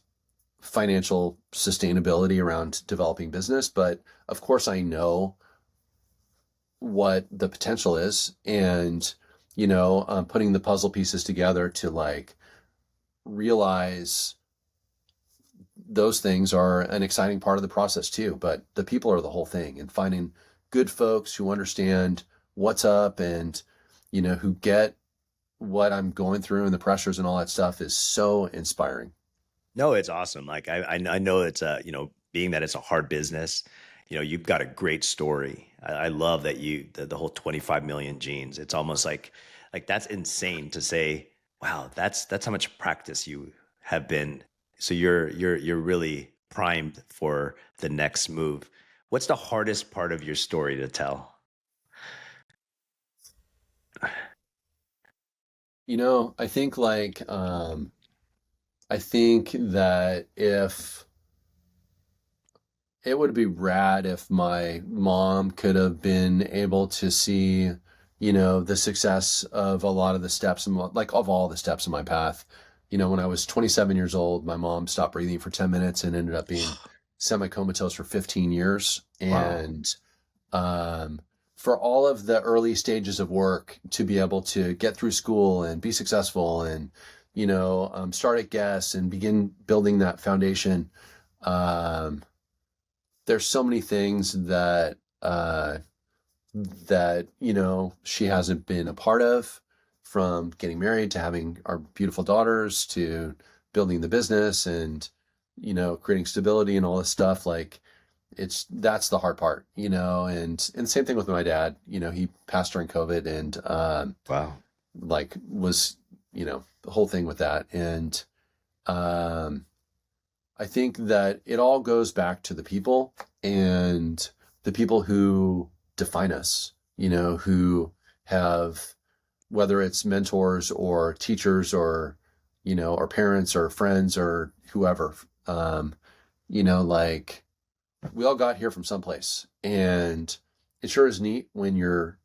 financial sustainability around developing business. But of course, I know what the potential is, and putting the puzzle pieces together to like realize those things are an exciting part of the process too. But the people are the whole thing, and finding good folks who understand what's up and who get what I'm going through and the pressures and all that stuff is so inspiring. No, it's awesome. Like I know it's being that it's a hard business, you've got a great story. I love that the whole 25 million genes. It's almost like that's insane to say, wow, that's how much practice you have been. So you're really primed for the next move. What's the hardest part of your story to tell? I think I think that if it would be rad if my mom could have been able to see, the success of a lot of the steps in like of all the steps in my path. when I was 27 years old, my mom stopped breathing for 10 minutes and ended up being semi-comatose for 15 years. Wow. And for all of the early stages of work to be able to get through school and be successful and, start at Guess and begin building that foundation, there's so many things that, she hasn't been a part of, from getting married to having our beautiful daughters to building the business and, creating stability and all this stuff. Like that's the hard part, and same thing with my dad. He passed during COVID and, Wow. like was, the whole thing with that. And, I think that it all goes back to the people and the people who define us, who have, whether it's mentors or teachers or, or parents or friends or whoever, like we all got here from someplace. And it sure is neat when you're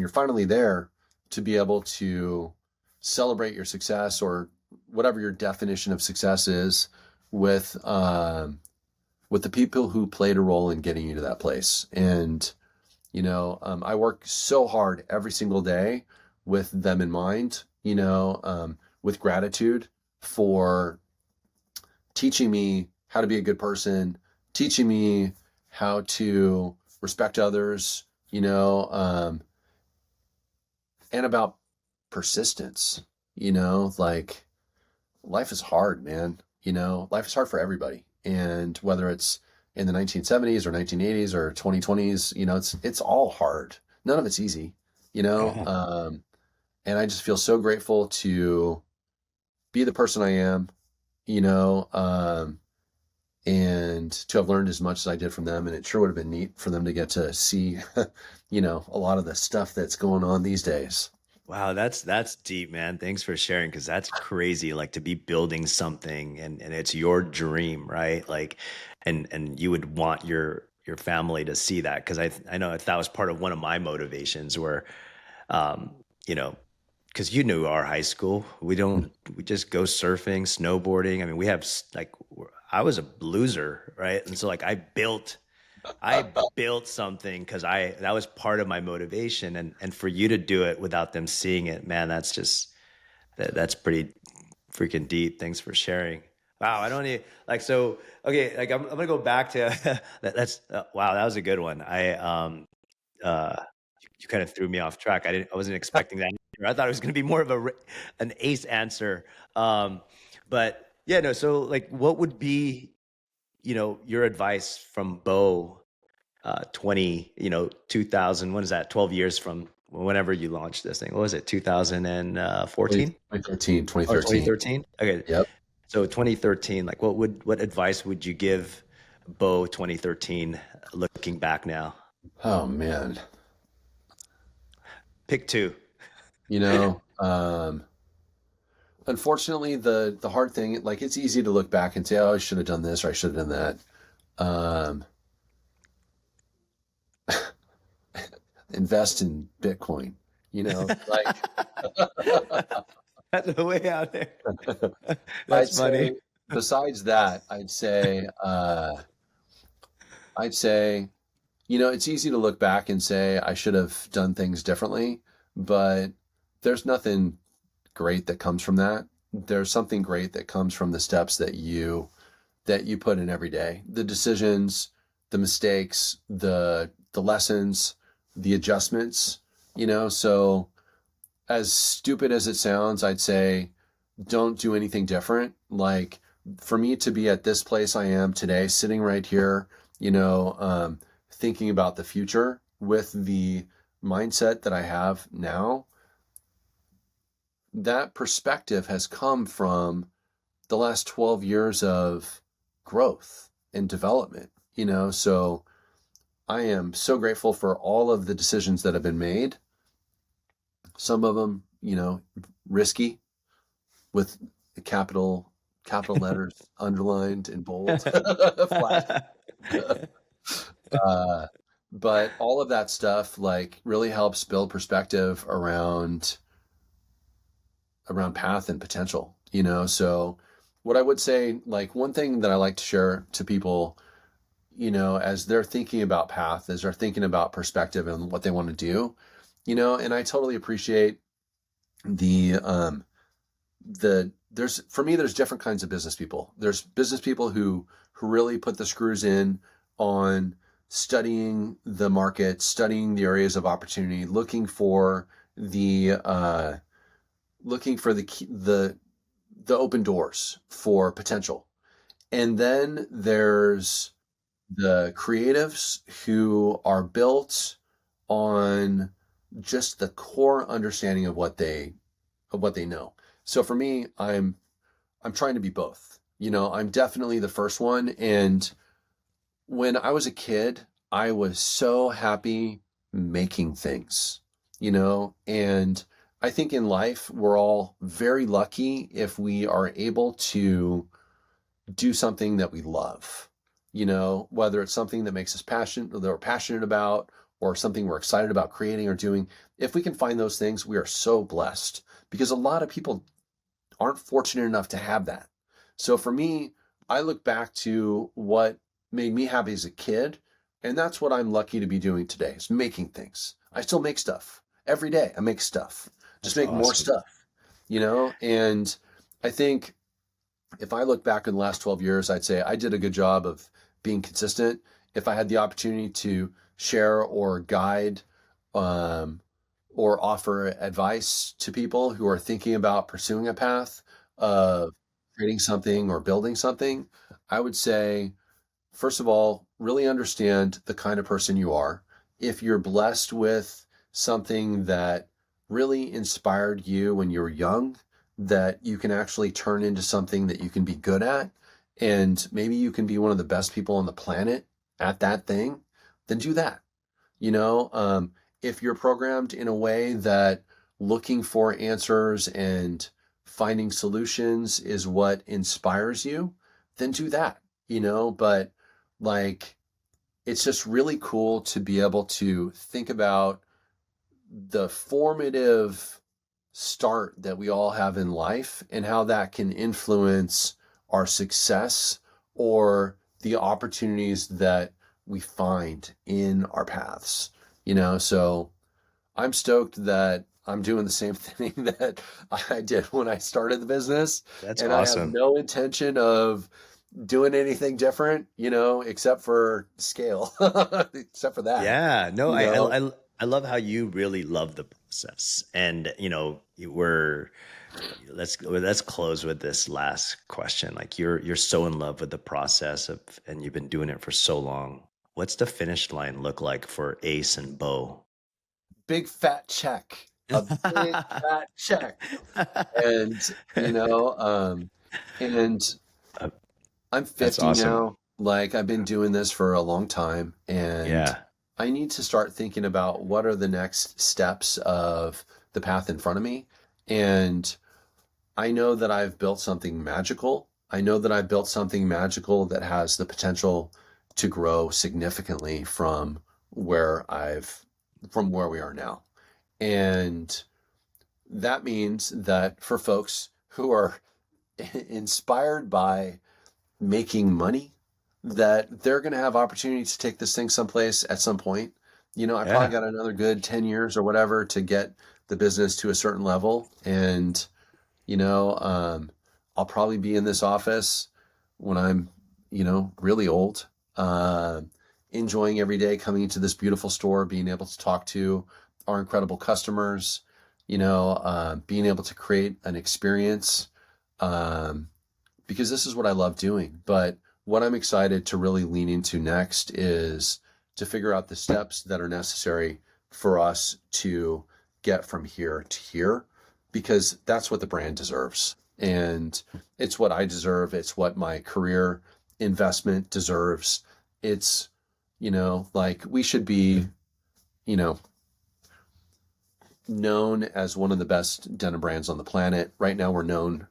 finally there to be able to celebrate your success or whatever your definition of success is with the people who played a role in getting you to that place. And, I work so hard every single day with them in mind, with gratitude for teaching me how to be a good person, teaching me how to respect others, and about persistence, like life is hard, man. Life is hard for everybody. And whether it's in the 1970s or 1980s or 2020s, it's all hard. None of it's easy, and I just feel so grateful to be the person I am, and to have learned as much as I did from them. And it sure would have been neat for them to get to see, a lot of the stuff that's going on these days. Wow, that's deep, man. Thanks for sharing, because that's crazy. Like, to be building something and it's your dream, right? Like, and you would want your family to see that, because I know that was part of one of my motivations, where, you know, because you knew our high school, we just go surfing, snowboarding. I mean, we have like, I was a loser, right? And so like I built something because that was part of my motivation, and for you to do it without them seeing it, man, that's pretty freaking deep. Thanks for sharing. Wow, I don't need like, so okay, like I'm gonna go back to that's wow, that was a good one. Uh you kind of threw me off track. I wasn't expecting that. I thought it was gonna be more of an ace answer. But yeah, no. So like, what would be, your advice from Beau, 2000, what is that? 12 years from whenever you launched this thing. What was it? 2014 2013, or 2013. 2013? Okay. Yep. So 2013, like what advice would you give Beau 2013, looking back now? Oh man. Pick two. Unfortunately, the hard thing, like it's easy to look back and say, oh, I should have done this or I should have done that. Invest in Bitcoin, like That's the way out there. I'd That's funny. say, besides that, I'd say, it's easy to look back and say I should have done things differently, but there's nothing great that comes from that. There's something great that comes from the steps that you put in every day, the decisions, the mistakes, the lessons, the adjustments, so as stupid as it sounds, I'd say don't do anything different. Like, for me to be at this place I am today, sitting right here, thinking about the future with the mindset that I have now, that perspective has come from the last 12 years of growth and development, so I am so grateful for all of the decisions that have been made. Some of them, risky, with capital letters underlined in bold, flat. But all of that stuff like really helps build perspective around path and potential, So what I would say, like one thing that I like to share to people, as they're thinking about path, as they're thinking about perspective and what they want to do, and I totally appreciate the, there's different kinds of business people. There's business people who really put the screws in on studying the market, studying the areas of opportunity, looking for the open doors for potential. And then there's the creatives who are built on just the core understanding of what they know. So for me, I'm trying to be both. I'm definitely the first one. And when I was a kid, I was so happy making things, and I think in life, we're all very lucky if we are able to do something that we love, whether it's something that makes us passionate, that we're passionate about, or something we're excited about creating or doing. If we can find those things, we are so blessed, because a lot of people aren't fortunate enough to have that. So for me, I look back to what made me happy as a kid, and that's what I'm lucky to be doing today, is making things. I still make stuff. Every day I make stuff. Just make more stuff, and I think if I look back in the last 12 years, I'd say I did a good job of being consistent. If I had the opportunity to share or guide, or offer advice to people who are thinking about pursuing a path of creating something or building something, I would say, first of all, really understand the kind of person you are. If you're blessed with something that really inspired you when you were young, that you can actually turn into something that you can be good at, and maybe you can be one of the best people on the planet at that thing, then do that. If you're programmed in a way that looking for answers and finding solutions is what inspires you, then do that, but like, it's just really cool to be able to think about the formative start that we all have in life and how that can influence our success or the opportunities that we find in our paths. So I'm stoked that I'm doing the same thing that I did when I started the business. That's And I have awesome. no intention of doing anything different, except for scale, except for that, Yeah, no, you know. I love how you really love the process, and let's close with this last question. Like you're so in love with the process of, and you've been doing it for so long. What's the finish line look like for Ace and Beau? Big fat check, a big fat check. And, and I'm That's 50 awesome. now. Like, I've been doing this for a long time, and Yeah. I need to start thinking about what are the next steps of the path in front of me. And I know that I've built something magical. I know that I've built something magical that has the potential to grow significantly from where we are now. And that means that for folks who are inspired by making money, that they're going to have opportunity to take this thing someplace at some point. I probably Yeah. got another good 10 years or whatever to get the business to a certain level. And, I'll probably be in this office when I'm, really old, enjoying every day coming into this beautiful store, being able to talk to our incredible customers, being able to create an experience, because this is what I love doing. But what I'm excited to really lean into next is to figure out the steps that are necessary for us to get from here to here, because that's what the brand deserves. And it's what I deserve. It's what my career investment deserves. It's, like we should be, you know, known as one of the best denim brands on the planet. Right now, we're known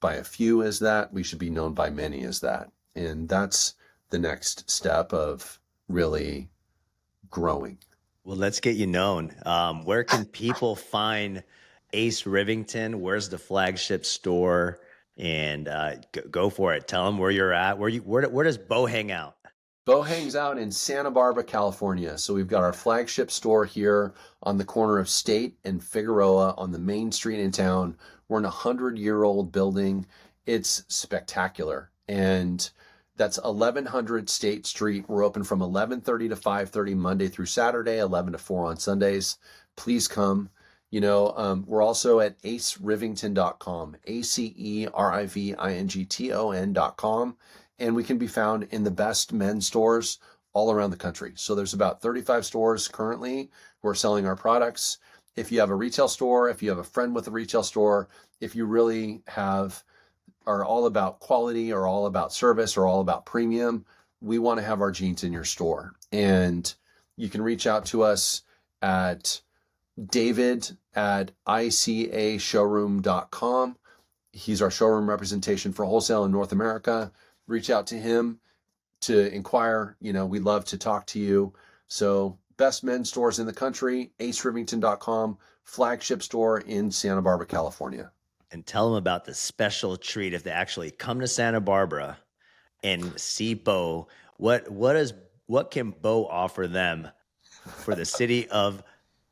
by a few as that. We should be known by many as that. And that's the next step of really growing. Well, let's get you known. Where can people find Ace Rivington. Where's the flagship store? And go for it. Tell them where you're at. Where does Beau hang out? Beau hangs out in Santa Barbara, California. So we've got our flagship store here on the corner of State and Figueroa on the main street in town. We're in a 100-year-old building. It's spectacular. And that's 1100 State Street. We're open from 11:30 to 5:30 Monday through Saturday, 11 to 4 on Sundays. Please come. We're also at acerivington.com, acerivington.com. And we can be found in the best men's stores all around the country. So there's about 35 stores currently who are selling our products. If you have a retail store, if you have a friend with a retail store, if you really are all about quality or all about service or all about premium, we want to have our jeans in your store. And you can reach out to us at david@icashowroom.com. He's our showroom representation for wholesale in North America. Reach out to him to inquire. We'd love to talk to you. So best men's stores in the country, acerivington.com, flagship store in Santa Barbara, California. And tell them about the special treat if they actually come to Santa Barbara and see Beau. What can Beau offer them for the city of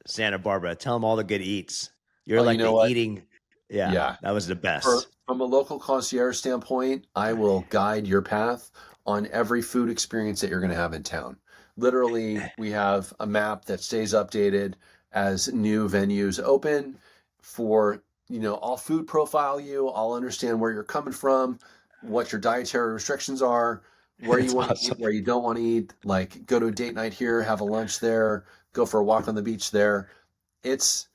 Santa Barbara? Tell them all the good eats. You're like the eating. Yeah, that was the best. From a local concierge standpoint, I will guide your path on every food experience that you're going to have in town. Literally, we have a map that stays updated as new venues open for, I'll food profile you. I'll understand where you're coming from, what your dietary restrictions are, where you want to eat, where you don't want to eat, like go to a date night here, have a lunch there, go for a walk on the beach there. It's,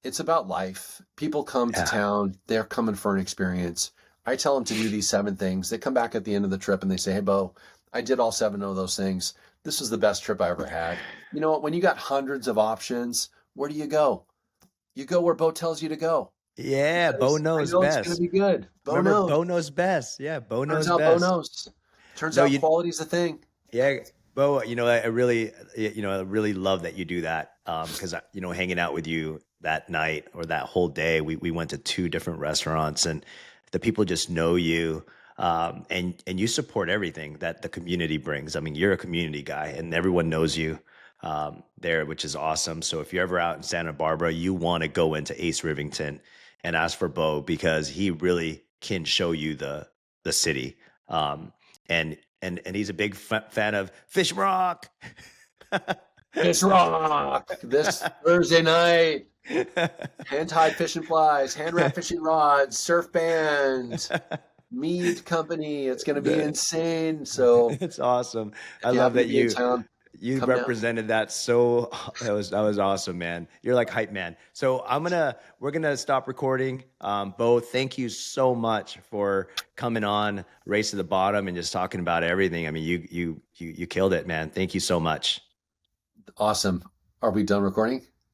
it's about life. People come to town, they're coming for an experience. I tell them to do these 7 things. They come back at the end of the trip and they say, hey, Beau, I did all 7 of those things. This was the best trip I ever had. You know what? When you got hundreds of options, where do you go? You go where Beau tells you to go. Yeah, Beau knows best. It's going to be good. Beau knows. Beau knows best. Yeah, Beau knows best. Beau knows. Turns out quality's a thing. Yeah, Beau, I really love that you do that. Because hanging out with you that night or that whole day, we went to 2 different restaurants, and the people just know you, and you support everything that the community brings. I mean, you're a community guy, and everyone knows you there, which is awesome. So if you're ever out in Santa Barbara, you want to go into Ace Rivington and ask for Beau, because he really can show you the city. And he's a big fan of Fish Rock. Fish Rock this Thursday night. Hand-tied fishing flies, hand-wrapped fishing rods, surf band, mead company. It's going to be insane. So it's awesome. I love that you represented that. So that was awesome, man. You're like hype man. So we're gonna stop recording. Beau, thank you so much for coming on Race to the Bottom and just talking about everything. I mean, you killed it, man. Thank you so much. Awesome. Are we done recording?